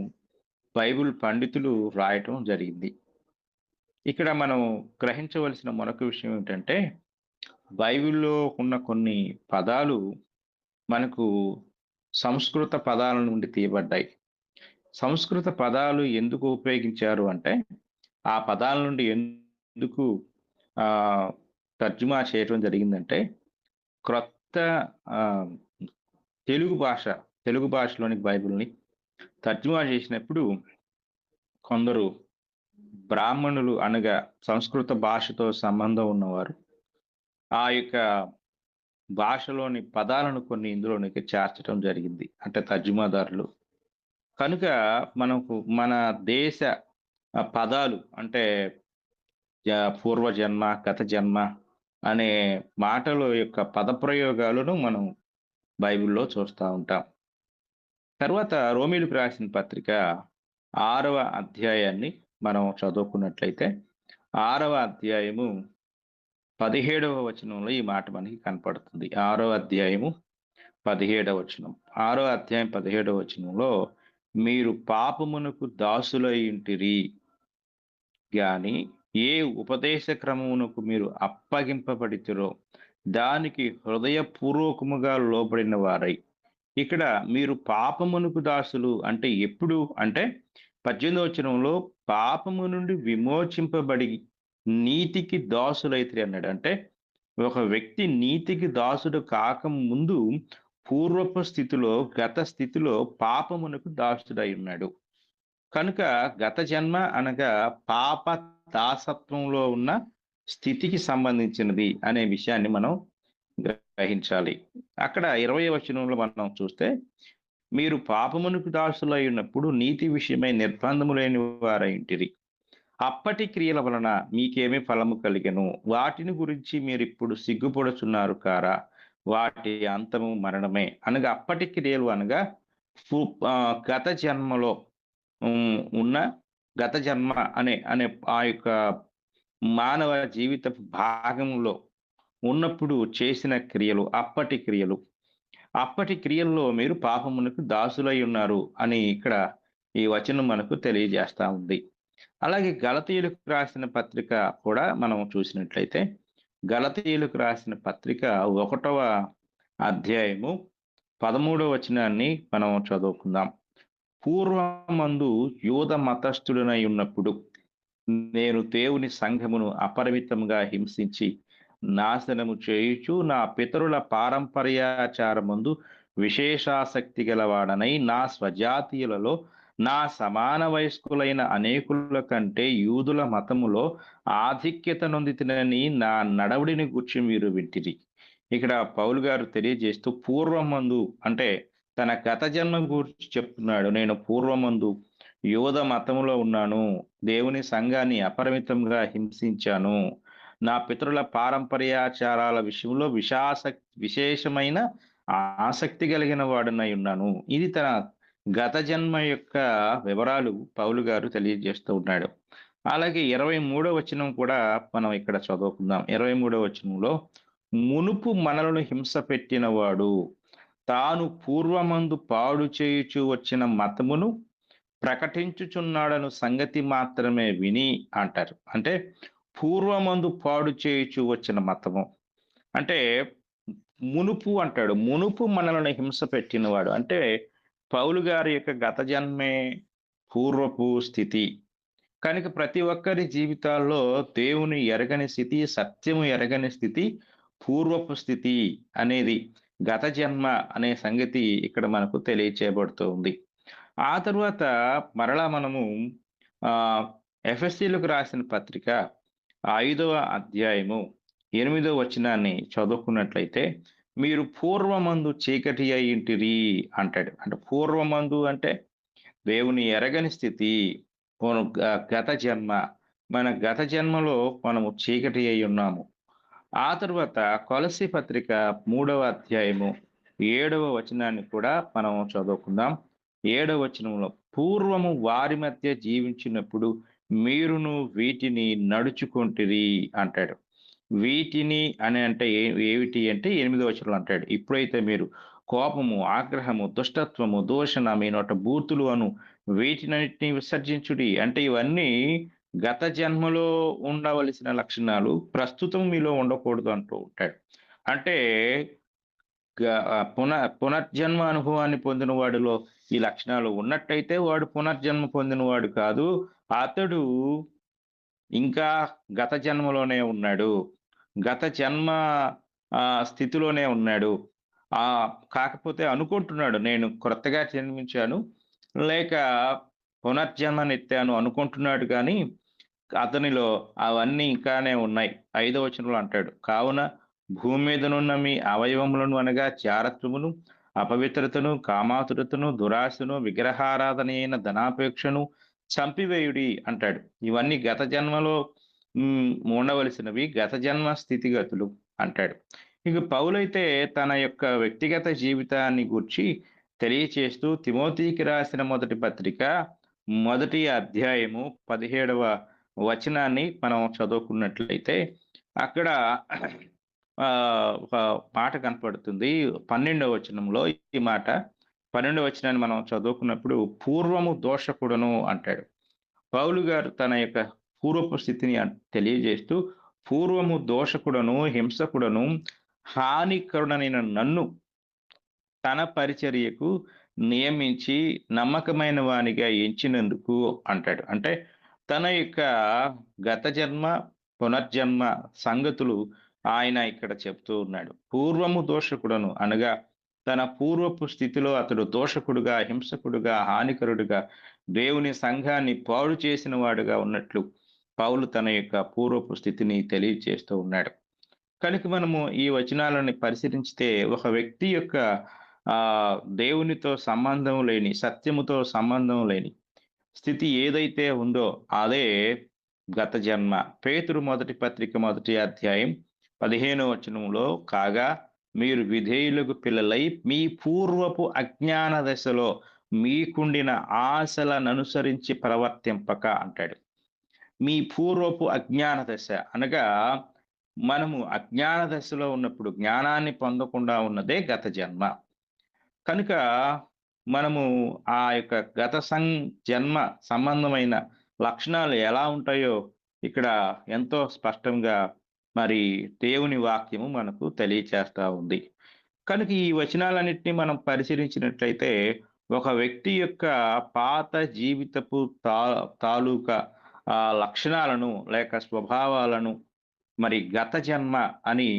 బైబిల్ పండితులు రాయటం జరిగింది. ఇక్కడ మనం గ్రహించవలసిన మరొక విషయం ఏంటంటే, బైబిల్‌లో ఉన్న కొన్ని పదాలు మనకు సంస్కృత పదాల నుండి తీయబడ్డాయి. సంస్కృత పదాలు ఎందుకు ఉపయోగించారు అంటే, ఆ పదాల నుండి ఎందుకు తర్జుమా చేయటం జరిగిందంటే, క్రొత్త ఆహ్, తెలుగు భాషలోని బైబిల్‌ని తర్జుమా చేసినప్పుడు కొందరు బ్రాహ్మణులు అనగా సంస్కృత భాషతో సంబంధం ఉన్నవారు ఆ యొక్క భాషలోని పదాలను కొన్ని ఇందులోనికి చేర్చడం జరిగింది. అంటే తర్జుమాదారులు. కనుక మనకు మన దేశ పదాలు అంటే పూర్వజన్మ, గత జన్మ అనే మాటల యొక్క పదప్రయోగాలను మనం బైబిల్‌లో చూస్తా ఉంటాం. తర్వాత రోమీయులకు రాసిన పత్రిక 6వ అధ్యాయాన్ని మనం చదువుకున్నట్లయితే 6వ అధ్యాయము 17వ వచనంలో ఈ మాట మనకి కనపడుతుంది. 6వ అధ్యాయము 17వ వచనం. 6వ అధ్యాయం 17వ వచనంలో మీరు పాపమునకు దాసులైయుంటిరి గాని ఏ ఉపదేశ క్రమమునకు మీరు అప్పగింపబడితిరో దానికి హృదయపూర్వకముగా లోబడిన వారై. ఇక్కడ మీరు పాపమునకు దాసులు అంటే ఎప్పుడు అంటే 18వ వచనంలో పాపము నుండి విమోచింపబడి నీతికి దాసులైతిరి అన్నాడు. అంటే ఒక వ్యక్తి నీతికి దాసుడు కాక ముందు పూర్వపు స్థితిలో గత స్థితిలో పాపమునకు దాసుడై ఉన్నాడు. కనుక గత జన్మ అనగా పాప దాసత్వంలో ఉన్న స్థితికి సంబంధించినది అనే విషయాన్ని మనం గ్రహించాలి. అక్కడ 20వ వచనంలో మనం చూస్తే మీరు పాపమునకు దాసులై ఉన్నప్పుడు నీతి విషయమై నిర్బంధము లేని వారైంటిరి. అప్పటి క్రియల వలన మీకేమీ ఫలము కలిగెను. వాటిని గురించి మీరు ఇప్పుడు సిగ్గుపడుచున్నారు కారా? వాటి అంతము మరణమే. అనగా అప్పటి క్రియలు అనగా గత జన్మలో ఉన్న గత జన్మ అనే అనే ఆ యొక్క మానవ జీవిత భాగంలో ఉన్నప్పుడు చేసిన క్రియలు అప్పటి క్రియల్లో మీరు పాపమునకు దాసులై ఉన్నారు అని ఇక్కడ ఈ వచనం మనకు తెలియజేస్తా ఉంది. అలాగే గలతీయులకు రాసిన పత్రిక కూడా మనం చూసినట్లయితే గలతీయులకు రాసిన పత్రిక 1వ అధ్యాయము 13వ వచనాన్ని మనం చదువుకుందాం. పూర్వమందు యూద మతస్థుడనై ఉన్నప్పుడు నేను దేవుని సంఘమును అపరిమితంగా హింసించి నాశనము చేయుచు నా పితరుల పారంపర్యాచారమందు విశేషాసక్తి గలవాడనై నా స్వజాతీయులలో నా సమాన వయస్కులైన అనేకుల కంటే యూదుల మతములో ఆధిక్యత నొందితినని నా నడవడిని గూర్చి మీరు వింటిరి. ఇక్కడ పౌలు గారు తెలియజేస్తూ పూర్వమందు అంటే తన గత జన్మ గురించి చెప్తున్నాడు. నేను పూర్వమందు యూద మతములో ఉన్నాను, దేవుని సంఘాన్ని అపరిమితంగా హింసించాను, నా పితరుల పారంపర్యాచారాల విషయంలో విశేషమైన ఆసక్తి కలిగిన వాడునై ఉన్నాను. ఇది తన గత జన్మ యొక్క వివరాలు పౌలు గారు తెలియజేస్తూ ఉన్నాడు. అలాగే 23వ వచనం కూడా మనం ఇక్కడ చదువుకుందాం. 23వ వచనంలో మునుపు మనలను హింస పెట్టిన వాడు తాను పూర్వమందు పాడు చేయుచు వచ్చిన మతమును ప్రకటించుచున్నాడను సంగతి మాత్రమే విని అంటారు. అంటే పూర్వమందు పాడు చేయుచు వచ్చిన మతము అంటే మునుపు అంటాడు. మునుపు మనలను హింస పెట్టినవాడు అంటే పౌలు గారి యొక్క గత జన్మే పూర్వపు స్థితి. కనుక ప్రతి ఒక్కరి జీవితాల్లో దేవుని ఎరగని స్థితి, సత్యము ఎరగని స్థితి పూర్వపు స్థితి అనేది గత జన్మ అనే సంగతి ఇక్కడ మనకు తెలియచేయబడుతూ ఉంది. ఆ తర్వాత మరలా మనము ఎఫెసీయులకు రాసిన పత్రిక 5వ అధ్యాయము 8వ వచనాన్ని చదువుకున్నట్లయితే మీరు పూర్వమందు చీకటి అయింటిరి అంటాడు. అంటే పూర్వమందు అంటే దేవుని ఎరగని స్థితి, గత జన్మ. మన గత జన్మలో మనము చీకటి అయి ఉన్నాము. ఆ తర్వాత కొలస్సీ పత్రిక 3వ అధ్యాయము 7వ వచనాన్ని కూడా మనం చదువుకుందాం. 7వ వచనంలో, పూర్వము వారి మధ్య జీవించినప్పుడు మీరును వీటిని నడుచుకొంటిరి అంటాడు. వీటిని అని అంటే ఏమిటి అంటే 8వ వచనంలో అంటాడు, ఇప్పుడైతే మీరు కోపము, ఆగ్రహము, దుష్టత్వము, దూషణ, మీ నోట బూతులు అను వీటినన్నిటిని విసర్జించుడి. అంటే ఇవన్నీ గత జన్మలో ఉండవలసిన లక్షణాలు ప్రస్తుతం మీలో ఉండకూడదు అంటూ ఉంటాడు. అంటే పునర్జన్మ అనుభవాన్ని పొందిన వాడిలో ఈ లక్షణాలు ఉన్నట్టయితే వాడు పునర్జన్మ పొందినవాడు కాదు, అతడు ఇంకా గత జన్మలోనే ఉన్నాడు, గత జన్మ స్థితిలోనే ఉన్నాడు. కాకపోతే అనుకుంటున్నాడు నేను క్రొత్తగా జన్మించాను లేక పునర్జన్మనెత్తాను అనుకుంటున్నాడు, కానీ అతనిలో అవన్నీ ఇంకానే ఉన్నాయి. 5వ వచనంలో అంటాడు, కావున భూమి మీదనున్న మీ అవయవములను అనగా చారత్వమును, అపవిత్రతను, కామాతురతను, దురాశను, విగ్రహారాధన అయిన ధనాపేక్షను చంపివేయుడి అంటాడు. ఇవన్నీ గత జన్మలో ఉండవలసినవి, గత జన్మ స్థితిగతులు అంటాడు. ఇక పౌలైతే తన యొక్క వ్యక్తిగత జీవితాన్ని గురించి తెలియచేస్తూ తిమోతికి రాసిన మొదటి పత్రిక 1వ అధ్యాయము 17వ వచనాన్ని మనం చదువుకున్నట్లయితే అక్కడ ఒక మాట కనపడుతుంది. 12వ వచనంలో ఈ మాట, 12వ వచనాన్ని మనం చదువుకున్నప్పుడు పూర్వము దోషకుడను అంటాడు. పౌలు గారు తన యొక్క పూర్వపు స్థితిని తెలియజేస్తూ పూర్వము దోషకుడను, హింసకుడను, హానికరుడనైన నన్ను తన పరిచర్యకు నియమించి నమ్మకమైన వానిగా ఎంచినందుకు అంటాడు. అంటే తన యొక్క గత జన్మ, పునర్జన్మ సంగతులు ఆయన ఇక్కడ చెప్తూ ఉన్నాడు. పూర్వము దోషకుడను అనగా తన పూర్వపు స్థితిలో అతడు దోషకుడుగా, హింసకుడుగా, హానికరుడుగా, దేవుని సంఘాన్ని పాడు చేసిన వాడుగా ఉన్నట్లు పౌలు తన యొక్క పూర్వపు స్థితిని తెలియజేస్తూ ఉన్నాడు. కనుక మనము ఈ వచనాలను పరిశీలించితే ఒక వ్యక్తి యొక్క దేవునితో సంబంధం లేని, సత్యముతో సంబంధం లేని స్థితి ఏదైతే ఉందో అదే గత జన్మ. పేతురు మొదటి పత్రిక 1వ అధ్యాయం 15వ వచనంలో, కాగా మీరు విధేయులకు పిల్లలై మీ పూర్వపు అజ్ఞాన దశలో మీకుండిన ఆశలను అనుసరించి ప్రవర్తింపక అంటాడు. మీ పూర్వపు అజ్ఞాన దశ అనగా మనము అజ్ఞాన దశలో ఉన్నప్పుడు జ్ఞానాన్ని పొందకుండా ఉన్నదే గత జన్మ. కనుక మనము ఆ యొక్క గత జన్మ సంబంధమైన లక్షణాలు ఎలా ఉంటాయో ఇక్కడ ఎంతో స్పష్టంగా మరి దేవుని వాక్యము మనకు తెలియచేస్తా ఉంది. కనుక ఈ వచనాలన్నింటినీ మనం పరిశీలించినట్లయితే ఒక వ్యక్తి యొక్క పాత జీవితపు తాలూకా లక్షణాలను లేక స్వభావాలను మరి గత జన్మ అని,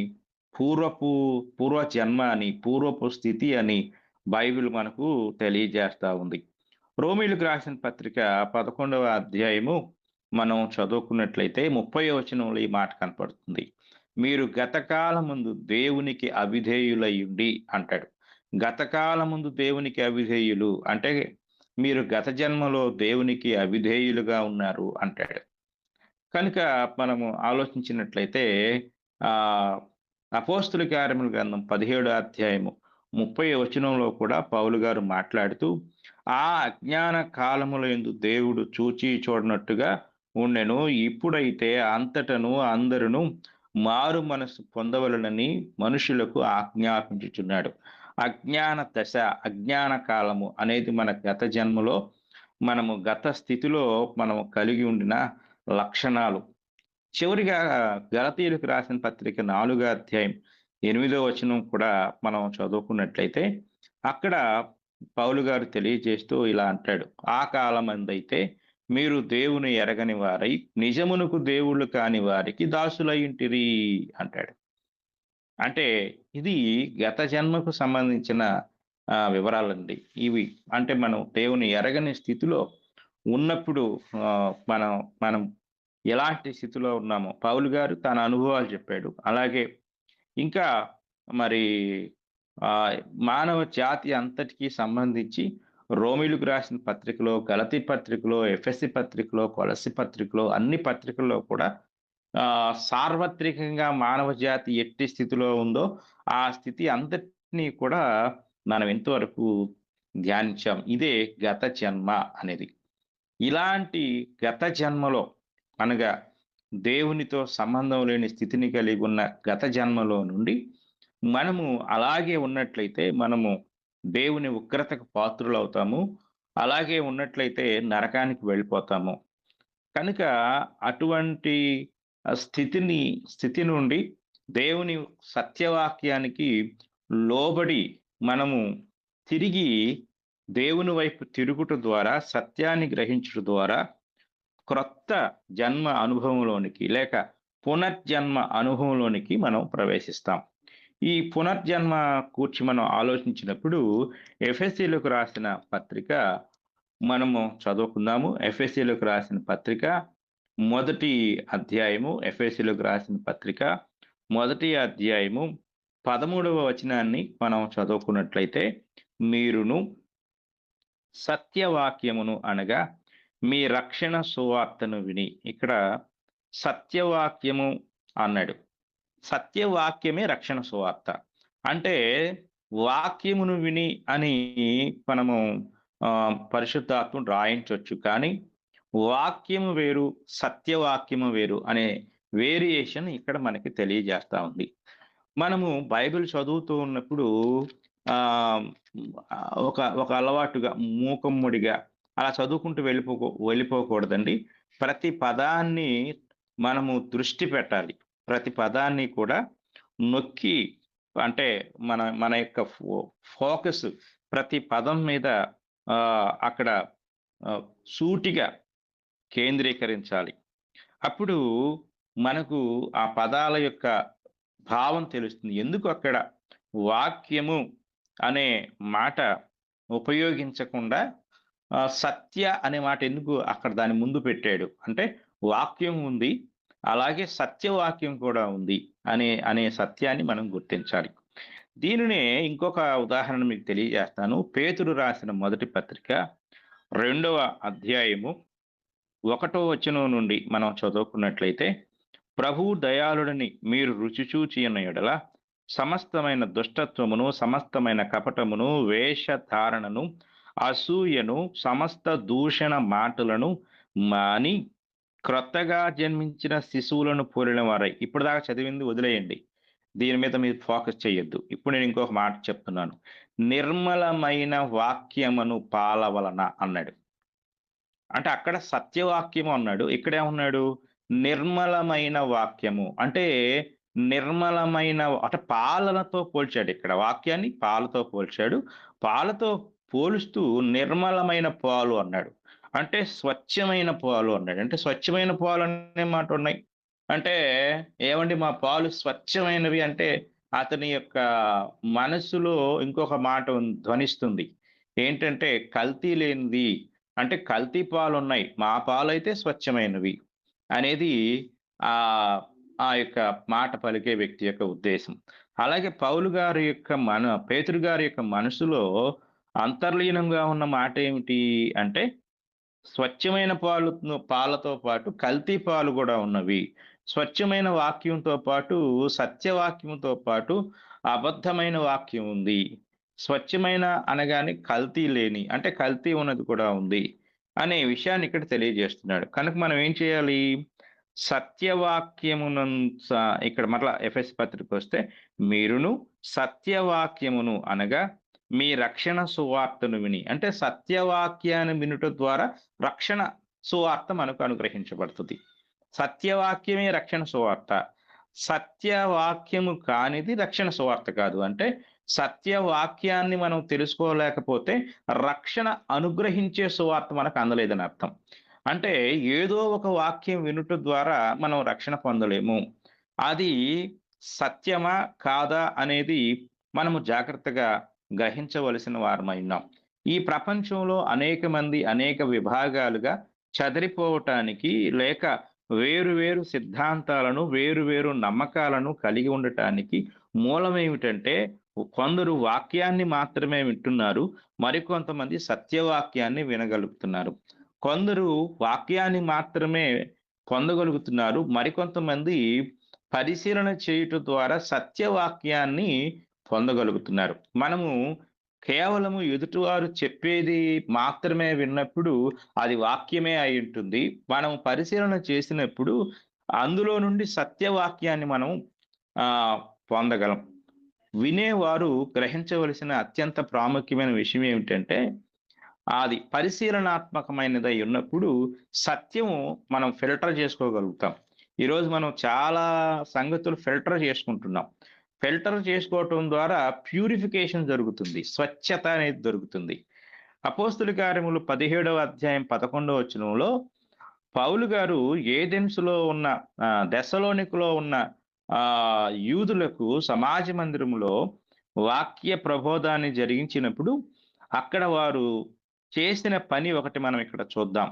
పూర్వజన్మ అని, పూర్వపు స్థితి అని బైబిల్ మనకు తెలియజేస్తా ఉంది. రోమీయులకు రాసిన పత్రిక 11వ అధ్యాయము మనం చదువుకున్నట్లయితే 30వ వచనంలో ఈ మాట కనపడుతుంది, మీరు గతకాలమందు దేవునికి అవిధేయులయ్యుండి అంటాడు. గతకాలమందు దేవునికి అవిధేయులు అంటే మీరు గత జన్మలో దేవునికి అవిధేయులుగా ఉన్నారు అంటాడు. కనుక మనము ఆలోచించినట్లయితే అపోస్తుల కార్యముల గ్రంథం 17వ అధ్యాయము 30వ వచనంలో కూడా పౌలు గారు మాట్లాడుతూ, ఆ అజ్ఞాన కాలముల యందు దేవుడు చూచి చూడనట్టుగా ఉండెను, ఇప్పుడైతే అంతటను అందరును మారు మనసు పొందవలనని మనుషులకు ఆజ్ఞాపించుచున్నాడు. అజ్ఞాన దశ, అజ్ఞాన కాలము అనేది మన గత జన్మలో మనము గత స్థితిలో మనము కలిగి ఉండిన లక్షణాలు. చివరిగా గలతీయులకు రాసిన పత్రిక 4వ అధ్యాయం 8వ వచనం కూడా మనం చదువుకున్నట్లయితే అక్కడ పౌలు గారు తెలియజేస్తూ ఇలా అంటాడు, ఆ కాలమందైతే మీరు దేవుని ఎరగని వారై నిజమునకు దేవుళ్ళు కాని వారికి దాసులయ్యుంటిరి అంటాడు. అంటే ఇది గత జన్మకు సంబంధించిన వివరాలండి ఇవి. అంటే మనం దేవుని ఎరగని స్థితిలో ఉన్నప్పుడు మనం ఎలాంటి స్థితిలో ఉన్నామో పౌలు గారు తన అనుభవాలు చెప్పాడు. అలాగే ఇంకా మరి మానవ జాతి అంతటికీ సంబంధించి రోమీయులకు రాసిన పత్రికలో, గలతీ పత్రికలో, ఎఫెసీ పత్రికలో, కొలస్సీ పత్రికలో, అన్ని పత్రికల్లో కూడా సార్వత్రికంగా మానవ జాతి ఎట్టి స్థితిలో ఉందో ఆ స్థితి అంతటి వీటన్నిటినీ కూడా మనం ఇంతవరకు ధ్యానించాం. ఇదే గత జన్మ అనేది. ఇలాంటి గత జన్మలో అనగా దేవునితో సంబంధం లేని స్థితిని కలిగి ఉన్న గత జన్మలో నుండి మనము అలాగే ఉన్నట్లయితే మనము దేవుని ఉగ్రతకు పాత్రులవుతాము. అలాగే ఉన్నట్లయితే నరకానికి వెళ్ళిపోతాము. కనుక అటువంటి స్థితి నుండి దేవుని సత్యవాక్యానికి లోబడి మనము తిరిగి దేవుని వైపు తిరుగుట ద్వారా, సత్యాన్ని గ్రహించుట ద్వారా క్రొత్త జన్మ అనుభవంలోనికి లేక పునర్జన్మ అనుభవంలోనికి మనం ప్రవేశిస్తాం. ఈ పునర్జన్మ కూర్చి మనం ఆలోచించినప్పుడు ఎఫెసీయులకు రాసిన పత్రిక మనము చదువుకుందాము. ఎఫెసీయులకు రాసిన పత్రిక మొదటి అధ్యాయము, ఎఫెసీయులకు రాసిన పత్రిక మొదటి అధ్యాయము 13వ వచనాన్ని మనం చదువుకున్నట్లయితే, మీరును సత్యవాక్యమును అనగా మీ రక్షణ సువార్తను విని, ఇక్కడ సత్యవాక్యము అన్నాడు. సత్యవాక్యమే రక్షణ సువార్త. అంటే వాక్యమును విని అని మనము పరిశుద్ధాత్మను రాయించవచ్చు. కానీ వాక్యము వేరు, సత్యవాక్యము వేరు అనే వేరియేషన్ ఇక్కడ మనకి తెలియజేస్తా ఉంది. మనము బైబిల్ చదువుతూ ఉన్నప్పుడు ఒక అలవాటుగా మూకమ్ముడిగా అలా చదువుకుంటూ వెళ్ళిపోకూడదండి. ప్రతి పదాన్ని మనము దృష్టి పెట్టాలి. ప్రతి పదాన్ని కూడా నొక్కి, అంటే మన యొక్క ఫోకస్ ప్రతి పదం మీద అక్కడ సూటిగా కేంద్రీకరించాలి. అప్పుడు మనకు ఆ పదాల యొక్క భావం తెలుస్తుంది. ఎందుకు అక్కడ వాక్యము అనే మాట ఉపయోగించకుండా సత్య అనే మాట ఎందుకు అక్కడ దాని ముందు పెట్టాడు అంటే, వాక్యం ఉంది, అలాగే సత్యవాక్యం కూడా ఉంది అనే సత్యాన్ని మనం గుర్తించాలి. దీనినే ఇంకొక ఉదాహరణ మీకు తెలియజేస్తాను. పేతురు రాసిన మొదటి పత్రిక 2వ అధ్యాయము 1వ వచనం నుండి మనం చదువుకున్నట్లయితే, ప్రభువు దయాళుడని మీరు రుచి చూచి ఉన్న యెడల సమస్తమైన దుష్టత్వమును, సమస్తమైన కపటమును, వేషధారణను, అసూయను, సమస్త దూషణ మాటలను మాని క్రొత్తగా జన్మించిన శిశువులను పోలిన వారై. ఇప్పుడు దాకా చదివింది వదిలేయండి, దీని మీద మీరు ఫోకస్ చేయొద్దు. ఇప్పుడు నేను ఇంకొక మాట చెప్తున్నాను. నిర్మలమైన వాక్యమును పాలవలన అన్నాడు. అంటే అక్కడ సత్యవాక్యము అన్నాడు, ఇక్కడేమన్నాడు? నిర్మలమైన వాక్యము. అంటే నిర్మలమైన అంటే పాలనతో పోల్చాడు. ఇక్కడ వాక్యాన్ని పాలతో పోల్చాడు. పాలతో పోలుస్తూ నిర్మలమైన పాలు అన్నాడు. అంటే స్వచ్ఛమైన పాలు అన్నాడు. అంటే స్వచ్ఛమైన పాలు అనే మాట ఉన్నాయి. అంటే ఏమండి మా పాలు స్వచ్ఛమైనవి అంటే అతని యొక్క మనసులో ఇంకొక మాట ధ్వనిస్తుంది. ఏంటంటే కల్తీ లేనిది, అంటే కల్తీ పాలు ఉన్నాయి, మా పాలు అయితే స్వచ్ఛమైనవి అనేది ఆ యొక్క మాట పలికే వ్యక్తి యొక్క ఉద్దేశం. అలాగే పేతురు గారి యొక్క మనసులో అంతర్లీనంగా ఉన్న మాట ఏమిటి అంటే, స్వచ్ఛమైన పాలతో పాటు కల్తీ పాలు కూడా ఉన్నవి. స్వచ్ఛమైన వాక్యంతో పాటు సత్యవాక్యంతో పాటు అబద్ధమైన వాక్యం ఉంది. స్వచ్ఛమైన అనగానే కల్తీ లేని, అంటే కల్తీ ఉన్నది కూడా ఉంది అనే విషయాన్ని ఇక్కడ తెలియజేస్తున్నాడు. కనుక మనం ఏం చేయాలి? సత్యవాక్యమును ఇక్కడ మరలా ఎఫెసీ పత్రిక వస్తే, మీరును సత్యవాక్యమును అనగా మీ రక్షణ సువార్తను విని, అంటే సత్యవాక్యాన్ని వినుట ద్వారా రక్షణ సువార్త మనకు అనుగ్రహించబడుతుంది. సత్యవాక్యమే రక్షణ సువార్త. సత్యవాక్యము కానిది రక్షణ సువార్త కాదు. అంటే సత్యవాక్యాన్ని మనం తెలుసుకోలేకపోతే రక్షణ అనుగ్రహించే సువార్త మనకు అందలేదని అర్థం. అంటే ఏదో ఒక వాక్యం వినుట ద్వారా మనం రక్షణ పొందలేము. అది సత్యమా కాదా అనేది మనము జాగ్రత్తగా గ్రహించవలసిన వారమైనాం. ఈ ప్రపంచంలో అనేక మంది అనేక విభాగాలుగా చెదరిపోవటానికి, లేక వేరు సిద్ధాంతాలను, వేరు నమ్మకాలను కలిగి ఉండటానికి మూలం ఏమిటంటే, కొందరు వాక్యాన్ని మాత్రమే వింటున్నారు, మరికొంతమంది సత్యవాక్యాన్ని వినగలుగుతున్నారు. కొందరు వాక్యాన్ని మాత్రమే పొందగలుగుతున్నారు, మరికొంతమంది పరిశీలన చేయుట ద్వారా సత్యవాక్యాన్ని పొందగలుగుతున్నారు. మనము కేవలము ఎదుటివారు చెప్పేది మాత్రమే విన్నప్పుడు అది వాక్యమే అయి ఉంటుంది. మనం పరిశీలన చేసినప్పుడు అందులో నుండి సత్యవాక్యాన్ని మనం పొందగలం. వినేవారు గ్రహించవలసిన అత్యంత ప్రాముఖ్యమైన విషయం ఏమిటంటే, అది పరిశీలనాత్మకమైనదై ఉన్నప్పుడు సత్యము మనం ఫిల్టర్ చేసుకోగలుగుతాం. ఈరోజు మనం చాలా సంగతులు ఫిల్టర్ చేసుకుంటున్నాం. ఫిల్టర్ చేసుకోవటం ద్వారా ప్యూరిఫికేషన్ జరుగుతుంది, స్వచ్ఛత అనేది దొరుకుతుంది. అపోస్తుల కార్యములు 17వ అధ్యాయం 11వ వచనంలో పౌలు గారు ఏథెన్సులో ఉన్న దెస్సలోనికలో ఉన్న యూదులకు సమాజ మందిరములో వాక్య ప్రబోధాన్ని జరిగించినప్పుడు అక్కడ వారు చేసిన పని ఒకటి మనం ఇక్కడ చూద్దాం.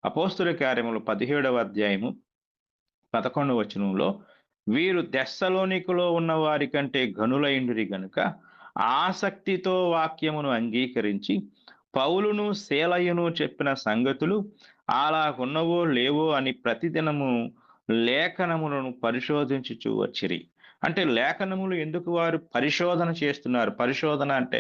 అపోస్తుల కార్యములు 17వ అధ్యాయము 11వ వచనంలో, వీరు దెస్సలోనికలో ఉన్న వారి కంటే ఘనులైండిరి గనుక ఆసక్తితో వాక్యమును అంగీకరించి పౌలును శీలయును చెప్పిన సంగతులు అలాగున్నవో లేవో అని ప్రతిదినము లేఖనములను పరిశోధించుచూ వచ్చిరి. అంటే లేఖనములు ఎందుకు వారు పరిశోధన చేస్తున్నారు? పరిశోధన అంటే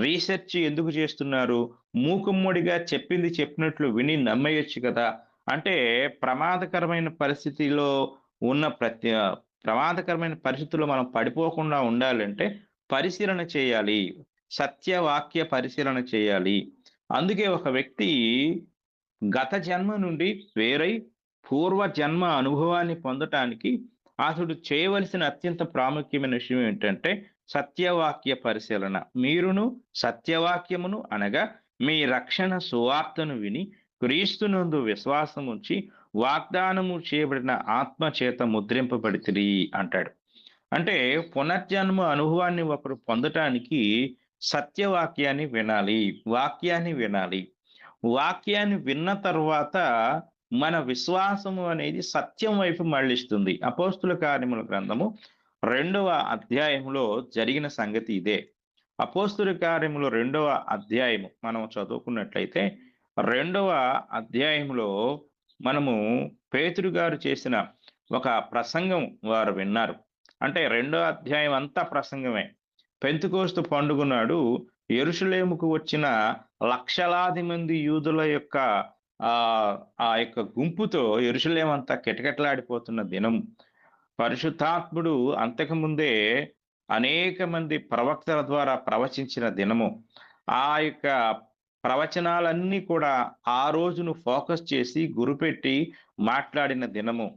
రీసెర్చ్ ఎందుకు చేస్తున్నారు? మూకుమ్మడిగా చెప్పింది చెప్పినట్లు విని నమ్మేయచ్చు కదా. అంటే ప్రమాదకరమైన పరిస్థితిలో ఉన్న ప్రమాదకరమైన పరిస్థితుల్లో మనం పడిపోకుండా ఉండాలంటే పరిశీలన చేయాలి, సత్యవాక్య పరిశీలన చేయాలి. అందుకే ఒక వ్యక్తి గత జన్మ నుండి వేరై పూర్వ జన్మ అనుభవాన్ని పొందటానికి అతడు చేయవలసిన అత్యంత ప్రాముఖ్యమైన విషయం ఏంటంటే సత్యవాక్య పరిశీలన. మీరును సత్యవాక్యమును అనగా మీ రక్షణ సువార్తను విని క్రీస్తునందు విశ్వాసం ఉంచి వాగ్దానము చేయబడిన ఆత్మ చేత ముద్రింపబడితిరి అంటాడు. అంటే పునర్జన్మ అనుభవాన్ని ఒకరు పొందటానికి సత్యవాక్యాన్ని వినాలి, వాక్యాన్ని వినాలి. వాక్యాన్ని విన్న తర్వాత మన విశ్వాసము అనేది సత్యం వైపు మళ్ళిస్తుంది. అపోస్తుల కార్యముల గ్రంథము 2వ అధ్యాయంలో జరిగిన సంగతి ఇదే. అపోస్తుల కార్యములు 2వ అధ్యాయము మనం చదువుకున్నట్లయితే 2వ అధ్యాయంలో మనము పేతురు గారు చేసిన ఒక ప్రసంగం వారు విన్నారు. అంటే 2వ అధ్యాయం అంతా ప్రసంగమే. పెంతెకోస్తు పండుగ నాడు యెరూషలేముకు వచ్చిన లక్షలాది మంది యూదుల యొక్క ఆ యొక్క గుంపుతో యెరూషలేము అంతా కిటకిటలాడిపోతున్న దినం. పరిశుద్ధాత్ముడు అంతకుముందే అనేక మంది ప్రవక్తల ద్వారా ప్రవచించిన దినము. ఆ యొక్క ప్రవచనాలన్నీ కూడా ఆ రోజును ఫోకస్ చేసి గురిపెట్టి మాట్లాడిన దినము.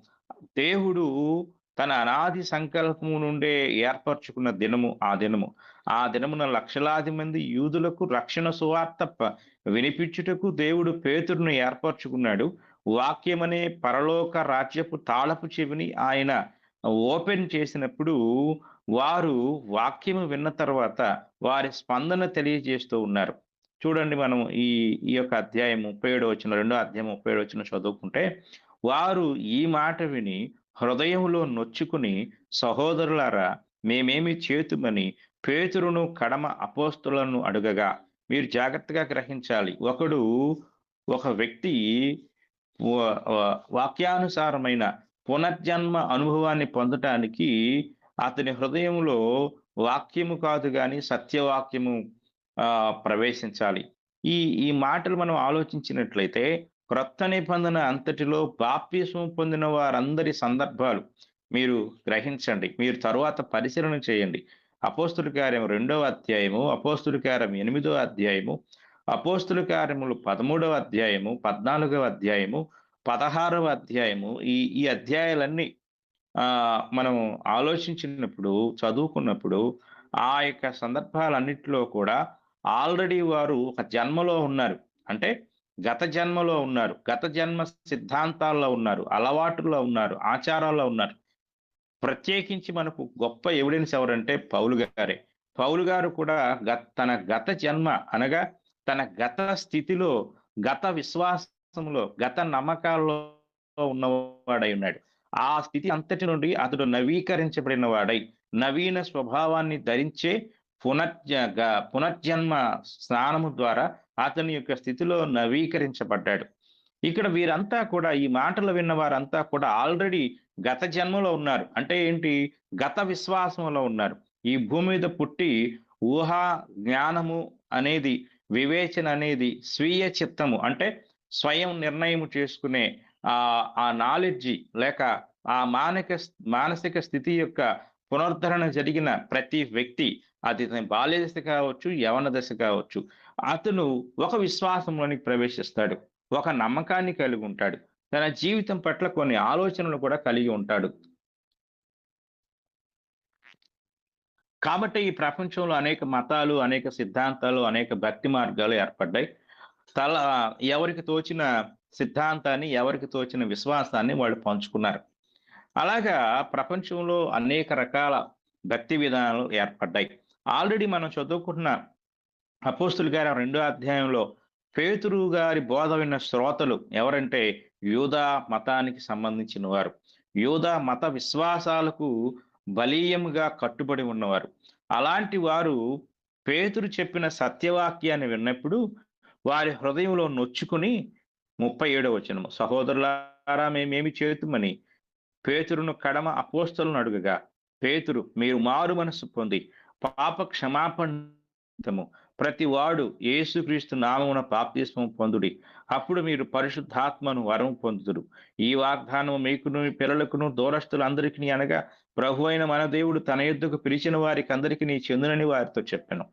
దేవుడు తన అనాది సంకల్పము నుండే ఏర్పరచుకున్న దినము ఆ దినము. ఆ దినమున లక్షలాది మంది యూదులకు రక్షణ సువార్త వినిపించుటకు దేవుడు పేతురును ఏర్పరచుకున్నాడు. వాక్యమనే పరలోక రాజ్యపు తాళపు చెవిని ఆయన ఓపెన్ చేసినప్పుడు వారు వాక్యము విన్న తర్వాత వారి స్పందన తెలియజేస్తూ ఉన్నారు. చూడండి, మనం ఈ యొక్క అధ్యాయం 37 వచనం, 2వ అధ్యాయం 37 వచనం చదువుకుంటే, వారు ఈ మాట విని హృదయంలో నొచ్చుకుని, సహోదరులారా మేమేమి చేతుమని పేతురును కడమ అపోస్తులను అడుగగా. మీరు జాగ్రత్తగా గ్రహించాలి. ఒక వ్యక్తి వాక్యానుసారమైన పునర్జన్మ అనుభవాన్ని పొందటానికి అతని హృదయంలో వాక్యము కాదు కానీ సత్యవాక్యము ప్రవేశించాలి. ఈ మాటలు మనం ఆలోచించినట్లయితే క్రొత్త నిబంధన అంతటిలో బాప్తిస్మం పొందిన వారందరి సందర్భాలు మీరు గ్రహించండి. మీరు తరువాత పరిశీలన చేయండి. అపోస్తుల కార్యం 2వ అధ్యాయము, అపోస్తుల కార్యం 8వ అధ్యాయము, అపోస్తుల కార్యములు 13వ అధ్యాయము, 14వ అధ్యాయము, 16వ అధ్యాయము, ఈ అధ్యాయాలన్నీ మనం ఆలోచించినప్పుడు, చదువుకున్నప్పుడు ఆ యొక్క సందర్భాలన్నిటిలో కూడా ఆల్రెడీ వారు ఒక జన్మలో ఉన్నారు. అంటే గత జన్మలో ఉన్నారు, గత జన్మ సిద్ధాంతాల్లో ఉన్నారు, అలవాటుల్లో ఉన్నారు, ఆచారాల్లో ఉన్నారు. ప్రత్యేకించి మనకు గొప్ప ఎవిడెన్స్ ఎవరంటే పౌలు గారే. పౌలు గారు కూడా తన గత జన్మ అనగా తన గత స్థితిలో, గత విశ్వాసంలో, గత నమ్మకాల్లో ఉన్నవాడై ఉన్నాడు. ఆ స్థితి అంతటి నుండి అతడు నవీకరించబడిన వాడై నవీన స్వభావాన్ని ధరించే పునర్జన్మ స్నానము ద్వారా అతని యొక్క స్థితిలో నవీకరించబడ్డాడు. ఇక్కడ వీరంతా కూడా, ఈ మాటలు విన్న వారంతా కూడా ఆల్రెడీ గత జన్మలో ఉన్నారు. అంటే ఏంటి? గత విశ్వాసంలో ఉన్నారు. ఈ భూమి మీద పుట్టి ఊహా జ్ఞానము అనేది, వివేచన అనేది, స్వీయ చిత్తము అంటే స్వయం నిర్ణయం చేసుకునే ఆ నాలెడ్జి లేక ఆ మానసిక స్థితి యొక్క పునరుద్ధరణ జరిగిన ప్రతి వ్యక్తి, అది బాల్య దశ కావచ్చు, యవన దశ కావచ్చు, అతను ఒక విశ్వాసంలోనికి ప్రవేశిస్తాడు, ఒక నమ్మకాన్ని కలిగి ఉంటాడు, తన జీవితం పట్ల కొన్ని ఆలోచనలు కూడా కలిగి ఉంటాడు. కాబట్టి ఈ ప్రపంచంలో అనేక మతాలు, అనేక సిద్ధాంతాలు, అనేక భక్తి మార్గాలు ఏర్పడ్డాయి. ఎవరికి తోచిన సిద్ధాంతాన్ని, ఎవరికి తోచిన విశ్వాసాన్ని వాళ్ళు పంచుకున్నారు. అలాగా ప్రపంచంలో అనేక రకాల భక్తి విధానాలు ఏర్పడ్డాయి. ఆల్రెడీ మనం చదువుకుంటున్న అపోస్తుల కార్యం 2వ అధ్యాయంలో పేతురు గారి బోధ విన్న శ్రోతలు ఎవరంటే యూదా మతానికి సంబంధించిన వారు, యూదా మత విశ్వాసాలకు బలీయముగా కట్టుబడి ఉన్నవారు. అలాంటి వారు పేతురు చెప్పిన సత్యవాక్యాన్ని విన్నప్పుడు వారి హృదయంలో నొచ్చుకుని 37వ వచనము, సహోదరులారా మేమేమి చేతుమని పేతురును కడమ అపోస్తలను అడుగగా, పేతురు మీరు మారు మనసు పొంది పాప క్షమాపణము ప్రతి వాడు యేసుక్రీస్తు నామమున బాప్తిస్మము పొందుడి, అప్పుడు మీరు పరిశుద్ధాత్మను వరం పొందుదురు. ఈ వాగ్దానం మీకును మీ పిల్లలకును దూరస్తులందరికీ అనగా ప్రభు అయిన మన దేవుడు తన యొద్దకు పిలిచిన వారికి అందరికీ నీ చెందునని వారితో చెప్పాను.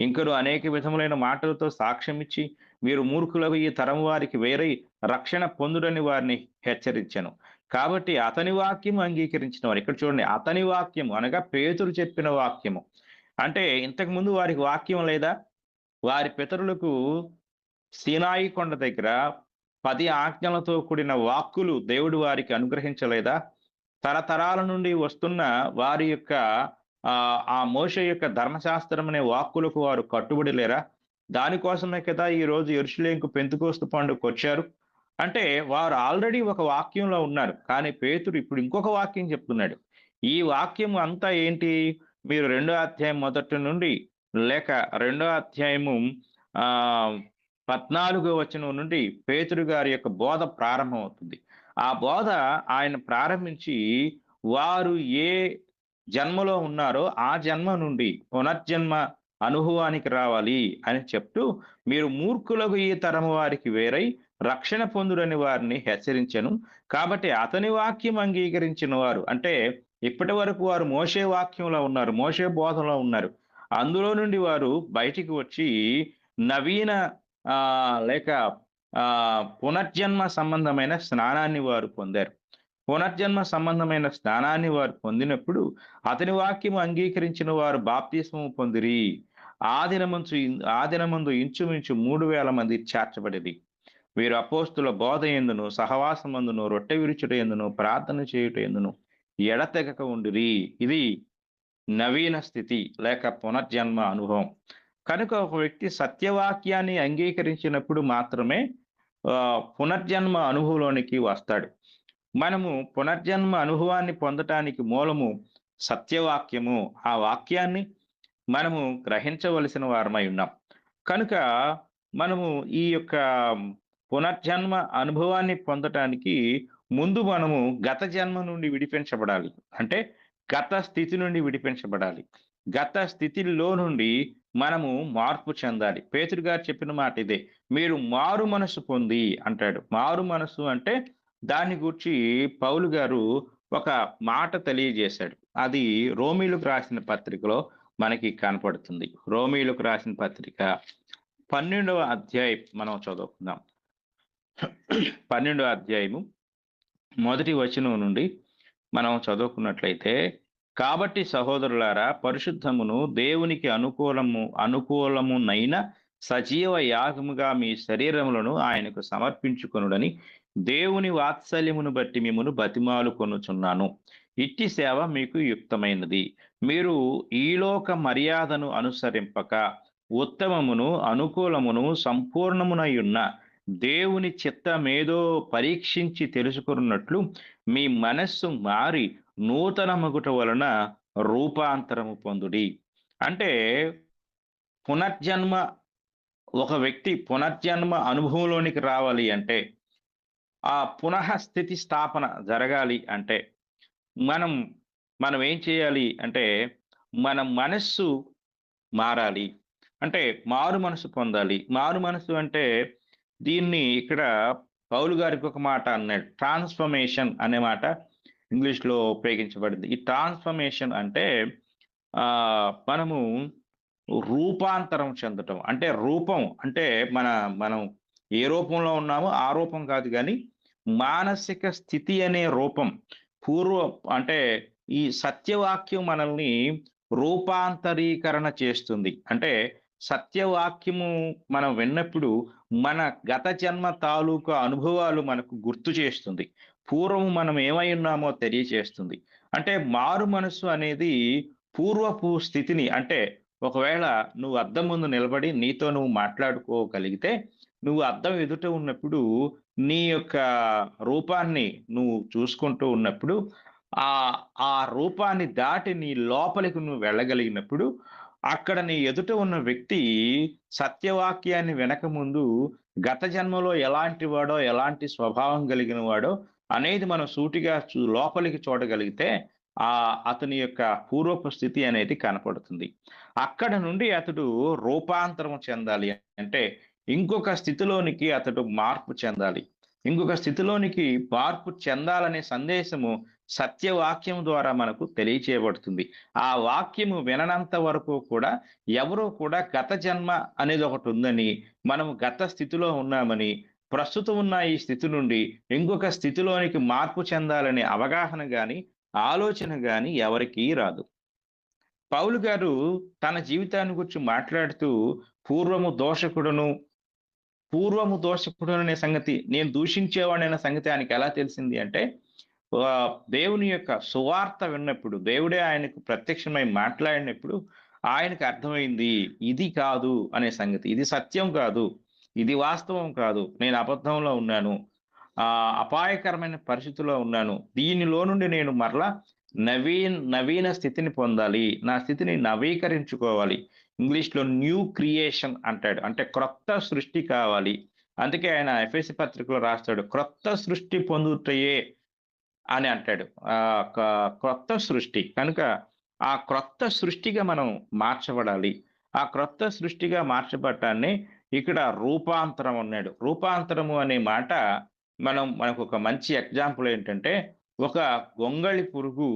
ఇంకను అనేక విధములైన మాటలతో సాక్ష్యం ఇచ్చి మీరు మూర్ఖులకు ఈ తరం వారికి వేరై రక్షణ పొందుడని వారిని హెచ్చరించాను. కాబట్టి అతని వాక్యం అంగీకరించిన వారు, ఇక్కడ చూడండి, అతని వాక్యము అనగా పేతురు చెప్పిన వాక్యము. అంటే ఇంతకు ముందు వారికి వాక్యం లేదా? వారి పితరులకు సీనాయి కొండ దగ్గర 10 ఆజ్ఞలతో కూడిన వాక్కులు దేవుడు వారికి అనుగ్రహించలేదా? తరతరాల నుండి వస్తున్న వారి యొక్క ఆ మోషే యొక్క ధర్మశాస్త్రం అనే వాక్కులకు వారు కట్టుబడి లేరా? దానికోసమే కదా ఈ రోజు యెరూషలేముకు పెంతెకోస్తు పండుగకు వచ్చారు. అంటే వారు ఆల్రెడీ ఒక వాక్యంలో ఉన్నారు, కానీ పేతురు ఇప్పుడు ఇంకొక వాక్యం చెప్తున్నాడు. ఈ వాక్యం అంతా ఏంటి? మీరు 2వ అధ్యాయం మొదటి నుండి లేక 2వ అధ్యాయము 14వ వచనం నుండి పేతురు గారి యొక్క బోధ ప్రారంభమవుతుంది. ఆ బోధ ఆయన ప్రారంభించి వారు ఏ జన్మలో ఉన్నారో ఆ జన్మ నుండి పునర్జన్మ అనుభవానికి రావాలి అని చెప్తూ, మీరు మూర్ఖులకు ఈ తరం వారికి వేరై రక్షణ పొందుడని వారిని హెచ్చరించను. కాబట్టి అతని వాక్యం అంగీకరించిన వారు, అంటే ఇప్పటి వరకు వారు మోషే వాక్యంలో ఉన్నారు, మోషే బోధనలో ఉన్నారు, అందులో నుండి వారు బయటికి వచ్చి నవీన లేక పునర్జన్మ సంబంధమైన స్నానాన్ని వారు పొందారు. పునర్జన్మ సంబంధమైన స్నానాన్ని వారు పొందినప్పుడు అతని వాక్యము అంగీకరించిన వారు బాప్తిస్మము పొందిరి. ఆ దినమందు ఇంచుమించు 3000 మంది చేర్చబడిరి. వీరు అపోస్తుల బోధ ఎందును, సహవాసమందును, రొట్టె విరుచుట ఎందును, ప్రార్థన చేయుట ఎందును ఎడతెగక ఉండిరి. ఇది నవీన స్థితి లేక పునర్జన్మ అనుభవం. కనుక ఒక వ్యక్తి సత్యవాక్యాన్ని అంగీకరించినప్పుడు మాత్రమే పునర్జన్మ అనుభవంలోనికి వస్తాడు. మనము పునర్జన్మ అనుభవాన్ని పొందటానికి మూలము సత్యవాక్యము. ఆ వాక్యాన్ని మనము గ్రహించవలసిన వారమై ఉన్నాం. కనుక మనము ఈ యొక్క పునర్జన్మ అనుభవాన్ని పొందటానికి ముందు మనము గత జన్మ నుండి విడిపించబడాలి, అంటే గత స్థితి నుండి విడిపించబడాలి. గత స్థితిలో నుండి మనము మార్పు చెందాలి. పేతురు గారు చెప్పిన మాట ఇదే, మీరు మారు మనసు పొంది అంటాడు. మారు మనసు అంటే దాని గురించి పౌలు గారు ఒక మాట తెలియజేశాడు. అది రోమీలకు రాసిన పత్రికలో మనకి కనపడుతుంది. రోమీలకు రాసిన పత్రిక 12వ అధ్యాయం మనం చదువుకుందాం. 12వ అధ్యాయము మొదటి వచనం నుండి మనం చదువుకున్నట్లయితే, కాబట్టి సహోదరులారా, పరిశుద్ధమును దేవునికి అనుకూలమునైన సజీవ యాగముగా మీ శరీరములను ఆయనకు సమర్పించుకొనుడని దేవుని వాత్సల్యమును బట్టి మిమ్మును బతిమాలు కొనుచున్నాను. ఇట్టి సేవ మీకు యుక్తమైనది. మీరు ఈలోక మర్యాదను అనుసరింపక ఉత్తమమును అనుకూలమును సంపూర్ణమునయున్న దేవుని చిత్తమేదో పరీక్షించి తెలుసుకున్నట్లు మీ మనస్సు మారి నూతన మగుట వలన రూపాంతరము పొందుడి. అంటే ఒక వ్యక్తి పునర్జన్మ అనుభవంలోనికి రావాలి అంటే, ఆ పునఃస్థితి స్థాపన జరగాలి అంటే మనం ఏం చేయాలి అంటే, మన మనస్సు మారాలి. అంటే మారు మనసు పొందాలి. మారు మనసు అంటే దీన్ని ఇక్కడ పౌలు గారికి ఒక మాట అన్నాడు. ట్రాన్స్‌ఫర్మేషన్ అనే మాట ఇంగ్లీష్‌లో ఉపయోగించబడింది. ఈ ట్రాన్స్‌ఫర్మేషన్ అంటే మనము రూపాంతరం చెందటం. అంటే రూపం అంటే మనం ఏ రూపంలో ఉన్నామో ఆ రూపం కాదు గానీ, మానసిక స్థితి అనే రూపం. అంటే ఈ సత్యవాక్యం మనల్ని రూపాంతరీకరణ చేస్తుంది. అంటే సత్యవాక్యము మనం విన్నప్పుడు మన గత జన్మ తాలూకా అనుభవాలు మనకు గుర్తు చేస్తుంది. పూర్వం మనం ఏమై ఉన్నామో తెలియచేస్తుంది. అంటే మారు మనసు అనేది పూర్వపు స్థితిని, అంటే ఒకవేళ నువ్వు అద్దం ముందు నిలబడి నీతో నువ్వు మాట్లాడుకోగలిగితే, నువ్వు అద్దం ఎదుట ఉన్నప్పుడు నీ యొక్క రూపాన్ని నువ్వు చూసుకుంటూ ఉన్నప్పుడు, ఆ రూపాన్ని దాటి నీ లోపలికి నువ్వు వెళ్ళగలిగినప్పుడు, అక్కడ నీ ఎదుట ఉన్న వ్యక్తి సత్యవాక్యాన్ని వినకముందు గత జన్మలో ఎలాంటి వాడో, ఎలాంటి స్వభావం కలిగిన వాడో అనేది మనం సూటిగా లోపలికి చూడగలిగితే అతని యొక్క పూర్వపు స్థితి అనేది కనపడుతుంది. అక్కడ నుండి అతడు రూపాంతరం చెందాలి అంటే ఇంకొక స్థితిలోనికి అతడు మార్పు చెందాలి. ఇంకొక స్థితిలోనికి మార్పు చెందాలనే సందేశము సత్యవాక్యం ద్వారా మనకు తెలియచేయబడుతుంది. ఆ వాక్యము విననంత వరకు కూడా ఎవరో కూడా గత జన్మ అనేది ఒకటి ఉందని, మనము గత స్థితిలో ఉన్నామని, ప్రస్తుతం ఉన్న ఈ స్థితి నుండి ఇంకొక స్థితిలోనికి మార్పు చెందాలనే అవగాహన గాని, ఆలోచన గాని ఎవరికీ రాదు. పౌలు గారు తన జీవితాన్ని గురించి మాట్లాడుతూ పూర్వము దోషకుడును అనే సంగతి, నేను దూషించేవాడినైన సంగతి ఆయనకి ఎలా తెలిసింది అంటే, దేవుని యొక్క సువార్త విన్నప్పుడు, దేవుడే ఆయనకు ప్రత్యక్షమై మాట్లాడినప్పుడు ఆయనకు అర్థమైంది ఇది కాదు అనే సంగతి. ఇది సత్యం కాదు, ఇది వాస్తవం కాదు, నేను అబద్ధంలో ఉన్నాను, అపాయకరమైన పరిస్థితిలో ఉన్నాను, దీనిలో నుండి నేను మరలా నవీన స్థితిని పొందాలి, నా స్థితిని నవీకరించుకోవాలి. ఇంగ్లీష్‌లో న్యూ క్రియేషన్ అంటాడు. అంటే క్రొత్త సృష్టి కావాలి. అందుకే ఆయన ఎఫెసీ పత్రికలో రాస్తాడు, క్రొత్త సృష్టి పొందుటయే అని అంటాడు. క్రొత్త సృష్టి కనుక ఆ క్రొత్త సృష్టిగా మనం మార్చబడాలి. ఆ క్రొత్త సృష్టిగా మార్చబడటాన్ని ఇక్కడ రూపాంతరం అన్నాడు. రూపాంతరము అనే మాట మనకు ఒక మంచి ఎగ్జాంపుల్ ఏంటంటే, ఒక గొంగళి పురుగు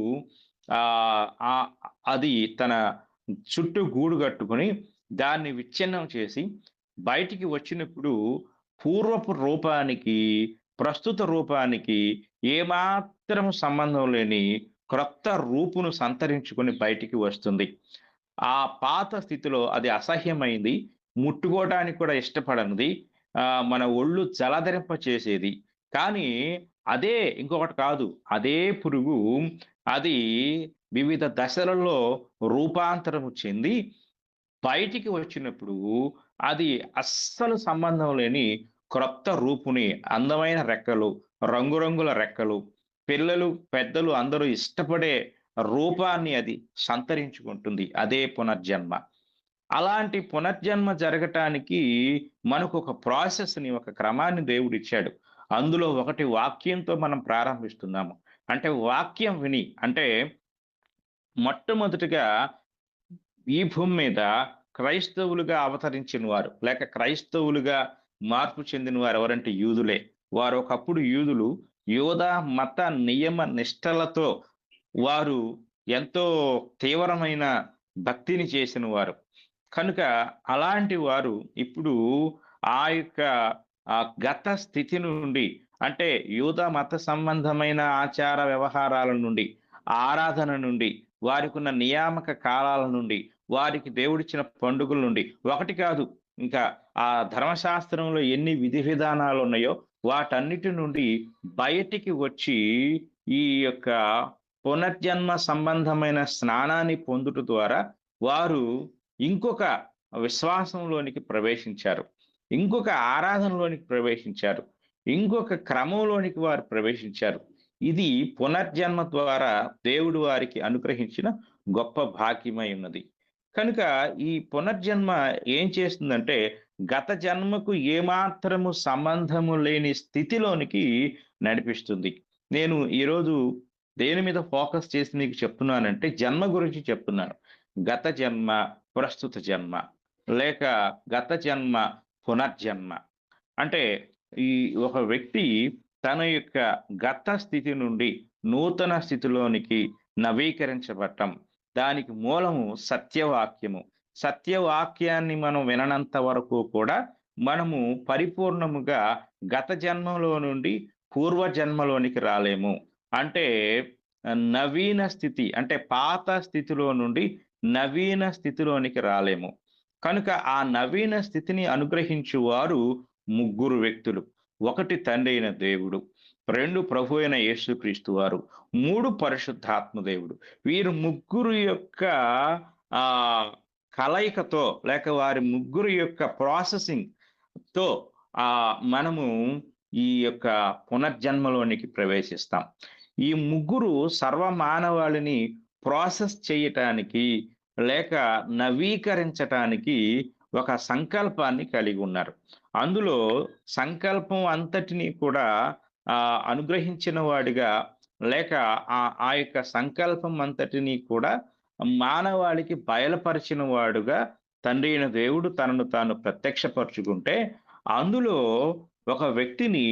అది తన చుట్టూ గూడు కట్టుకొని దాన్ని విచ్ఛిన్నం చేసి బయటికి వచ్చినప్పుడు పూర్వపు రూపానికి ప్రస్తుత రూపానికి ఏమాత్రం సంబంధం లేని క్రొత్త రూపును సంతరించుకొని బయటికి వస్తుంది. ఆ పాత స్థితిలో అది అసహ్యమైంది, ముట్టుకోవడానికి కూడా ఇష్టపడనిది, మన ఒళ్ళు జలధరింప చేసేది. కానీ అదే ఇంకొకటి కాదు, అదే పురుగు అది వివిధ దశలలో రూపాంతరము చెంది బయటికి వచ్చినప్పుడు అది అస్సలు సంబంధం లేని క్రొత్త రూపుని, అందమైన రెక్కలు, రంగురంగుల రెక్కలు, పిల్లలు పెద్దలు అందరూ ఇష్టపడే రూపాన్ని అది సంతరించుకుంటుంది. అదే పునర్జన్మ. అలాంటి పునర్జన్మ జరగటానికి మనకు ఒక ప్రాసెస్‌ని, ఒక క్రమాన్ని దేవుడిచ్చాడు. అందులో ఒకటి వాక్యంతో మనం ప్రారంభిస్తున్నాము. అంటే వాక్యం విని, అంటే మొట్టమొదటిగా ఈ భూమి మీద క్రైస్తవులుగా అవతరించిన వారు, లేక క్రైస్తవులుగా మార్పు చెందిన వారు ఎవరంటే యూదులే. వారు ఒకప్పుడు యూదులు, యూదా మత నియమ నిష్టలతో వారు ఎంతో తీవ్రమైన భక్తిని చేసిన వారు. కనుక అలాంటి వారు ఇప్పుడు ఆ యొక్క గత స్థితి నుండి, అంటే యూదా మత సంబంధమైన ఆచార వ్యవహారాల నుండి, ఆరాధన నుండి, వారికి ఉన్న నియామక కాలాల నుండి, వారికి దేవుడిచ్చిన పండుగల నుండి, ఒకటి కాదు ఇంకా ఆ ధర్మశాస్త్రంలో ఎన్ని విధి విధానాలు ఉన్నాయో వాటన్నిటి నుండి బయటికి వచ్చి ఈ యొక్క పునర్జన్మ సంబంధమైన స్నానాన్ని పొందుట ద్వారా వారు ఇంకొక విశ్వాసంలోనికి ప్రవేశించారు, ఇంకొక ఆరాధనలోనికి ప్రవేశించారు, ఇంకొక క్రమంలోనికి వారు ప్రవేశించారు. ఇది పునర్జన్మ ద్వారా దేవుడు వారికి అనుగ్రహించిన గొప్ప భాగ్యమై ఉన్నది. కనుక ఈ పునర్జన్మ ఏం చేస్తుందంటే, గత జన్మకు ఏమాత్రము సంబంధము లేని స్థితిలోనికి నడిపిస్తుంది. నేను ఈరోజు దేని మీద ఫోకస్ చేసి మీకు చెప్తున్నానంటే, జన్మ గురించి చెప్తున్నాను. గత జన్మ, ప్రస్తుత జన్మ, లేక గత జన్మ, పునర్జన్మ. అంటే ఈ ఒక వ్యక్తి తన యొక్క గత స్థితి నుండి నూతన స్థితిలోనికి నవీకరించబడటం, దానికి మూలము సత్యవాక్యము. సత్యవాక్యాన్ని మనం విననంత వరకు కూడా మనము పరిపూర్ణముగా గత జన్మలో నుండి పూర్వ జన్మలోనికి రాలేము. అంటే నవీన స్థితి, అంటే పాత స్థితిలో నుండి నవీన స్థితిలోనికి రాలేము. కనుక ఆ నవీన స్థితిని అనుగ్రహించువారు ముగ్గురు వ్యక్తులు. ఒకటి తండ్రి అయిన దేవుడు, రెండు ప్రభు అయిన యేసుక్రీస్తు వారు, మూడు పరిశుద్ధాత్మ దేవుడు. వీరు ముగ్గురు యొక్క ఆ కలయికతో లేక వారి ముగ్గురు యొక్క ప్రాసెసింగ్ తో మనము ఈ యొక్క పునర్జన్మలోనికి ప్రవేశిస్తాం. ఈ ముగ్గురు సర్వమానవాళిని ప్రాసెస్ చేయటానికి లేక నవీకరించటానికి ఒక సంకల్పాన్ని కలిగి ఉన్నారు. అందులో సంకల్పం అంతటిని కూడా అనుగ్రహించిన వాడిగా లేక ఆ యొక్క సంకల్పం అంతటిని కూడా మానవాళికి బయలుపరిచిన వాడుగా తండ్రి అయిన దేవుడు తనను తాను ప్రత్యక్షపరుచుకుంటే, అందులో ఒక వ్యక్తిని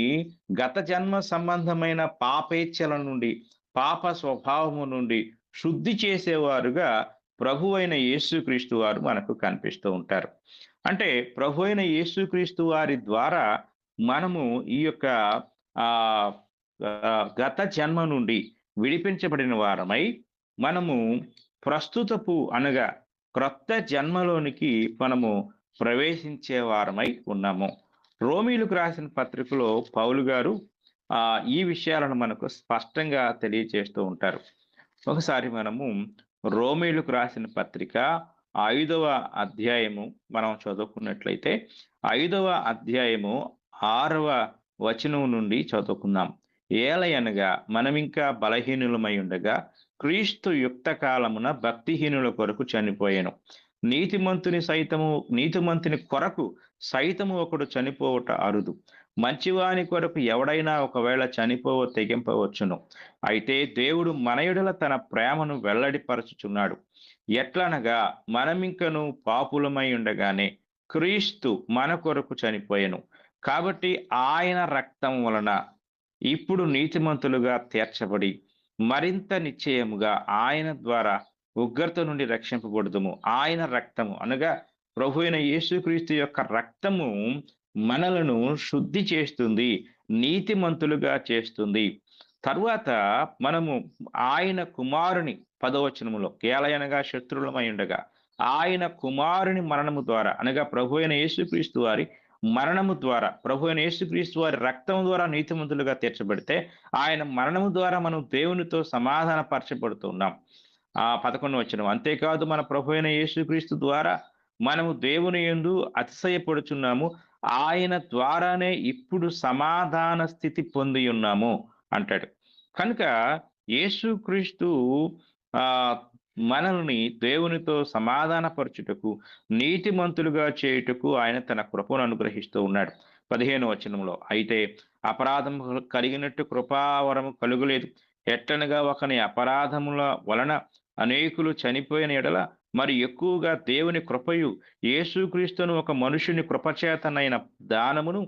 గత జన్మ సంబంధమైన పాపేచ్ఛల నుండి, పాప స్వభావము నుండి శుద్ధి చేసేవారుగా ప్రభు అయిన యేసుక్రీస్తు వారు మనకు కనిపిస్తూ ఉంటారు. అంటే ప్రభు అయిన యేసుక్రీస్తు వారి ద్వారా మనము ఈ యొక్క గత జన్మ నుండి విడిపించబడిన వారమై మనము ప్రస్తుతపు అనగా క్రొత్త జన్మలోనికి మనము ప్రవేశించే వారమై ఉన్నాము. రోమీలకు రాసిన పత్రికలో పౌలు గారు ఈ విషయాలను మనకు స్పష్టంగా తెలియజేస్తూ ఉంటారు. ఒకసారి మనము రోమీలకు రాసిన పత్రిక 5వ అధ్యాయము మనం చదువుకున్నట్లయితే 5వ అధ్యాయము 6వ వచనం నుండి చదువుకుందాం. ఏలయనగా మనమింకా బలహీనులమై ఉండగా క్రీస్తు యుక్త కాలమున భక్తిహీనుల కొరకు చనిపోయాను. నీతిమంతుని కొరకు సైతము ఒకడు చనిపోవట అరుదు. మంచివాని కొరకు ఎవడైనా ఒకవేళ తెగింపవచ్చును. అయితే దేవుడు మన యెడల తన ప్రేమను వెల్లడిపరచుచున్నాడు. ఎట్లనగా మనమింకను పాపులమై ఉండగానే క్రీస్తు మన కొరకు చనిపోయెను. కాబట్టి ఆయన రక్తం వలన ఇప్పుడు నీతిమంతులుగా తీర్చబడి మరింత నిశ్చయముగా ఆయన ద్వారా ఉగ్రత నుండి రక్షింపబడుదుము. ఆయన రక్తము అనగా ప్రభు అయిన యేసుక్రీస్తు యొక్క రక్తము మనలను శుద్ధి చేస్తుంది, నీతిమంతులుగా చేస్తుంది. తరువాత మనము ఆయన కుమారుని 10వ వచనములో ఏలయనగా శత్రువులమై ఉండగా ఆయన కుమారుని మరణము ద్వారా అనగా ప్రభు అయిన యేసుక్రీస్తు వారి మరణము ద్వారా, ప్రభు అయిన యేసుక్రీస్తు వారి రక్తం ద్వారా నీతిమంతులుగా తీర్చబడితే ఆయన మరణము ద్వారా మనం దేవునితో సమాధానపరచబడుతున్నాం. 11వ వచనం, అంతేకాదు మన ప్రభు అయిన యేసుక్రీస్తు ద్వారా మనము దేవుని యందు అతిశయపడుచున్నాము, ఆయన ద్వారానే ఇప్పుడు సమాధాన స్థితి పొంది ఉన్నాము అంటాడు. కనుక యేసుక్రీస్తు మనల్ని దేవునితో సమాధానపరచుటకు, నీతిమంతులుగా చేయుటకు ఆయన తన కృపను అనుగ్రహిస్తూ ఉన్నాడు. 15వ వచనంలో, అయితే అపరాధం కలిగినట్టు కృపావరము కలుగులేదు. ఎట్లనగా ఒకని అపరాధముల వలన అనేకులు చనిపోయిన ఎడల మరి ఎక్కువగా దేవుని కృపయు యేసుక్రీస్తును ఒక మనుషుని కృపచేతనైన దానమును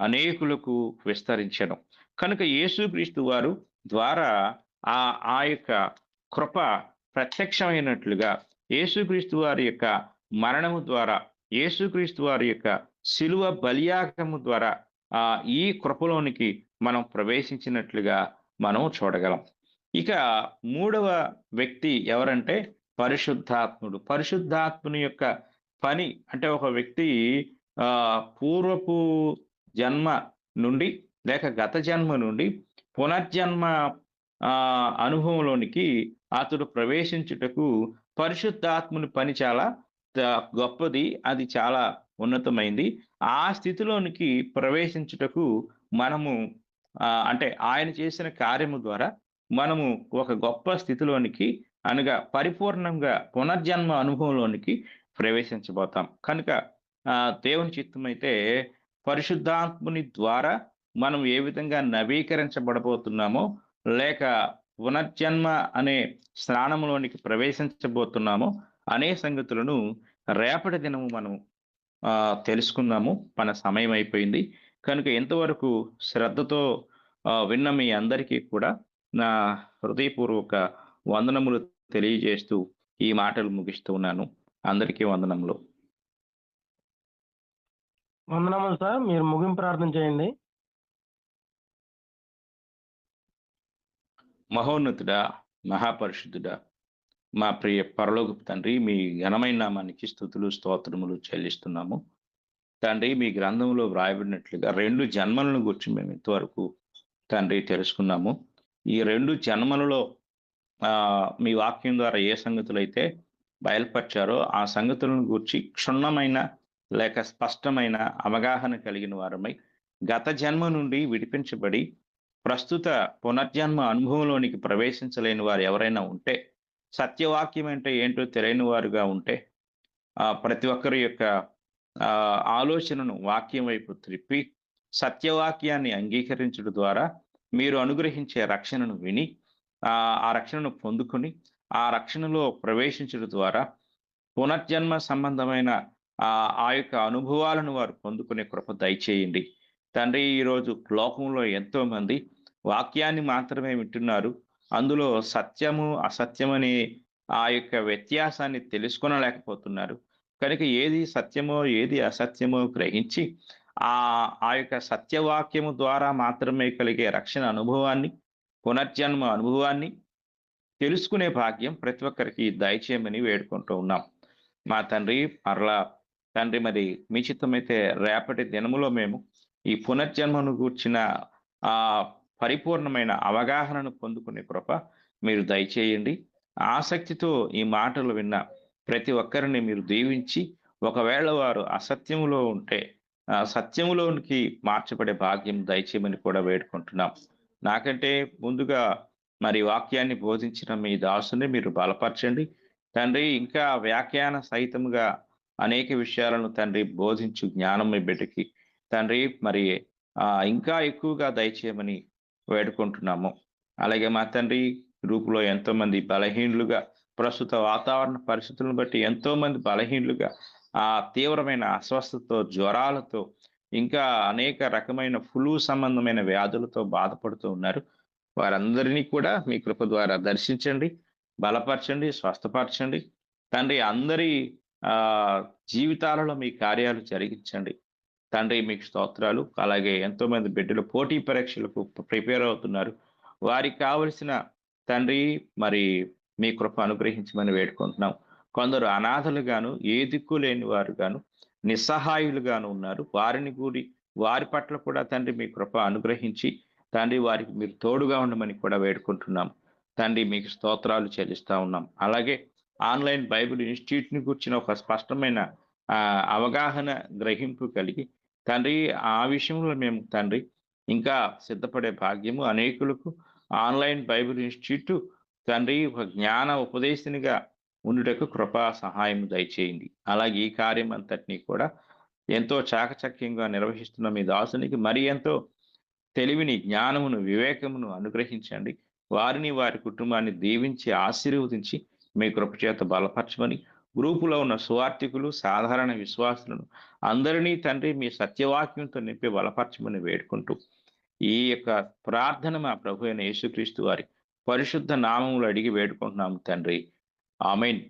అనేకులకు విస్తరించెను. కనుక యేసుక్రీస్తు వారు ద్వారా ఆ యొక్క కృప ప్రత్యక్షమైనట్లుగా యేసుక్రీస్తు వారి యొక్క మరణము ద్వారా, యేసుక్రీస్తు వారి యొక్క శిలువ బలియాగము ద్వారా ఈ కృపలోనికి మనం ప్రవేశించినట్లుగా మనం చూడగలం. ఇక 3వ వ్యక్తి ఎవరంటే పరిశుద్ధాత్ముడు. పరిశుద్ధాత్ముని యొక్క పని అంటే ఒక వ్యక్తి పూర్వపు జన్మ నుండి లేక గత జన్మ నుండి పునర్జన్మ అనుభవంలోనికి అతడు ప్రవేశించుటకు పరిశుద్ధాత్ముని పని చాలా గొప్పది, అది చాలా ఉన్నతమైంది. ఆ స్థితిలోనికి ప్రవేశించుటకు మనము అంటే ఆయన చేసిన కార్యము ద్వారా మనము ఒక గొప్ప స్థితిలోనికి అనగా పరిపూర్ణంగా పునర్జన్మ అనుభవంలోనికి ప్రవేశించబోతాం. కనుక దేవుని చిత్తమైతే పరిశుద్ధాత్ముని ద్వారా మనం ఏ విధంగా నవీకరించబడబోతున్నామో లేక పునర్జన్మ అనే స్నానంలోనికి ప్రవేశించబోతున్నామో అనే సంగతులను రేపటి దినము మనం తెలుసుకుందాము. మన సమయం అయిపోయింది కనుక ఎంతవరకు శ్రద్ధతో విన్న మీ అందరికీ కూడా నా హృదయపూర్వక వందనములు తెలియజేస్తూ ఈ మాటలు ముగిస్తూ ఉన్నాను. అందరికీ వందనములు. వందనములు సార్. మీరు ముగింపు ప్రార్థన చేయండి. మహోన్నతుడా, మహాపరిశుద్ధుడా, మా ప్రియ పరలోకపు తండ్రి, మీ ఘనమైన నామానికి స్తుతులు స్తోత్రములు చెల్లిస్తున్నాము. తండ్రి, మీ గ్రంథంలో వ్రాయబడినట్లుగా 2 జన్మలను గురించి మేము ఇంతవరకు తండ్రి తెలుసుకున్నాము. ఈ 2 జన్మలలో మీ వాక్యం ద్వారా ఏ సంగతులైతే బయలుపరిచారో ఆ సంగతులను గూర్చి క్షుణ్ణమైన లేక స్పష్టమైన అవగాహన కలిగిన వారమై గత జన్మ నుండి విడిపించబడి ప్రస్తుత పునర్జన్మ అనుభవంలోనికి ప్రవేశించలేని వారు ఎవరైనా ఉంటే, సత్యవాక్యం అంటే ఏంటో తెలియని వారుగా ఉంటే, ప్రతి ఒక్కరి యొక్క ఆలోచనను వాక్యం వైపు త్రిప్పి సత్యవాక్యాన్ని అంగీకరించడం ద్వారా మీరు అనుగ్రహించే రక్షణను విని ఆ రక్షణను పొందుకొని ఆ రక్షణలో ప్రవేశించడం ద్వారా పునర్జన్మ సంబంధమైన ఆ యొక్క అనుభవాలను వారు పొందుకునే కృప దయచేయండి తండ్రి. ఈరోజు లోకంలో ఎంతో మంది వాక్యాన్ని మాత్రమే వింటున్నారు, అందులో సత్యము అసత్యమనే ఆ యొక్క వ్యత్యాసాన్ని తెలుసుకొనలేకపోతున్నారు. కనుక ఏది సత్యమో ఏది అసత్యమో గ్రహించి ఆ యొక్క సత్యవాక్యము ద్వారా మాత్రమే కలిగే రక్షణ అనుభవాన్ని, పునర్జన్మ అనుభవాన్ని తెలుసుకునే భాగ్యం ప్రతి ఒక్కరికి దయచేయమని వేడుకుంటూ ఉన్నాం. మా తండ్రి, మరలా తండ్రి, మరి మీ చిత్తమైతే రేపటి దినములో మేము ఈ పునర్జన్మను గూర్చిన పరిపూర్ణమైన అవగాహనను పొందుకునే కృప మీరు దయచేయండి. ఆసక్తితో ఈ మాటలు విన్న ప్రతి ఒక్కరిని మీరు దీవించి, ఒకవేళ వారు అసత్యములో ఉంటే సత్యములోనికి మార్చబడే భాగ్యం దయచేయమని కూడా వేడుకుంటున్నాం. నాకంటే ముందుగా మరి వాక్యాన్ని బోధించిన మీ దాసుని మీరు బలపరచండి తండ్రి. ఇంకా వ్యాఖ్యాన సహితముగా అనేక విషయాలను తండ్రి బోధించు జ్ఞానం మీ బిడ్డకి తండ్రి మరి ఇంకా ఎక్కువగా దయచేయమని వేడుకుంటున్నాము. అలాగే మా తండ్రి, గ్రూపులో ఎంతో మంది బలహీనులుగా, ప్రస్తుత వాతావరణ పరిస్థితులను బట్టి ఎంతో మంది బలహీనులుగా తీవ్రమైన అస్వస్థతతో, జ్వరాలతో, ఇంకా అనేక రకమైన ఫ్లూ సంబంధమైన వ్యాధులతో బాధపడుతూ ఉన్నారు. వారందరినీ కూడా మీ కృప ద్వారా దర్శించండి, బలపరచండి, స్వస్థపరచండి తండ్రి. అందరి జీవితాలలో మీ కార్యాలు జరిగించండి తండ్రి. మీకు స్తోత్రాలు. అలాగే ఎంతో మంది బిడ్డలు పోటీ పరీక్షలకు ప్రిపేర్ అవుతున్నారు. వారికి కావలసిన తండ్రి మరి మీ కృప అనుగ్రహించమని వేడుకుంటున్నాం. కొందరు అనాథలుగాను, ఏ దిక్కు లేని వారు గాను, నిస్సహాయులుగాను ఉన్నారు. వారి పట్ల కూడా తండ్రి మీ కృప అనుగ్రహించి తండ్రి వారికి మీరు తోడుగా ఉండమని కూడా వేడుకుంటున్నాం తండ్రి. మీకు స్తోత్రాలు చెల్లిస్తా ఉన్నాం. అలాగే ఆన్లైన్ బైబిల్ ఇన్స్టిట్యూట్ని గురించిన ఒక స్పష్టమైన అవగాహన, గ్రహింపు కలిగి తండ్రి ఆ విషయంలో మేము తండ్రి ఇంకా సిద్ధపడే భాగ్యము అనేకులకు ఆన్లైన్ బైబిల్ ఇన్స్టిట్యూట్ తండ్రి ఒక జ్ఞాన ఉపదేశనిగా ఉండుటకు కృపా సహాయం దయచేయండి. అలాగే ఈ కార్యం అంతటినీ కూడా ఎంతో చాకచక్యంగా నిర్వహిస్తున్న మీ దాసునికి మరి ఎంతో తెలివిని, జ్ఞానమును, వివేకమును అనుగ్రహించండి. వారిని, వారి కుటుంబాన్ని దీవించి ఆశీర్వదించి మీ కృపచేత బలపరచమని, గ్రూపులో ఉన్న సువార్థికులు, సాధారణ విశ్వాసులను అందరినీ తండ్రి మీ సత్యవాక్యంతో నింపి బలపరచమని వేడుకుంటూ ఈ యొక్క ప్రార్థన మా ప్రభు అయిన యేసుక్రీస్తు వారి పరిశుద్ధ నామములు అడిగి వేడుకుంటున్నాము తండ్రి. ఆమేన్.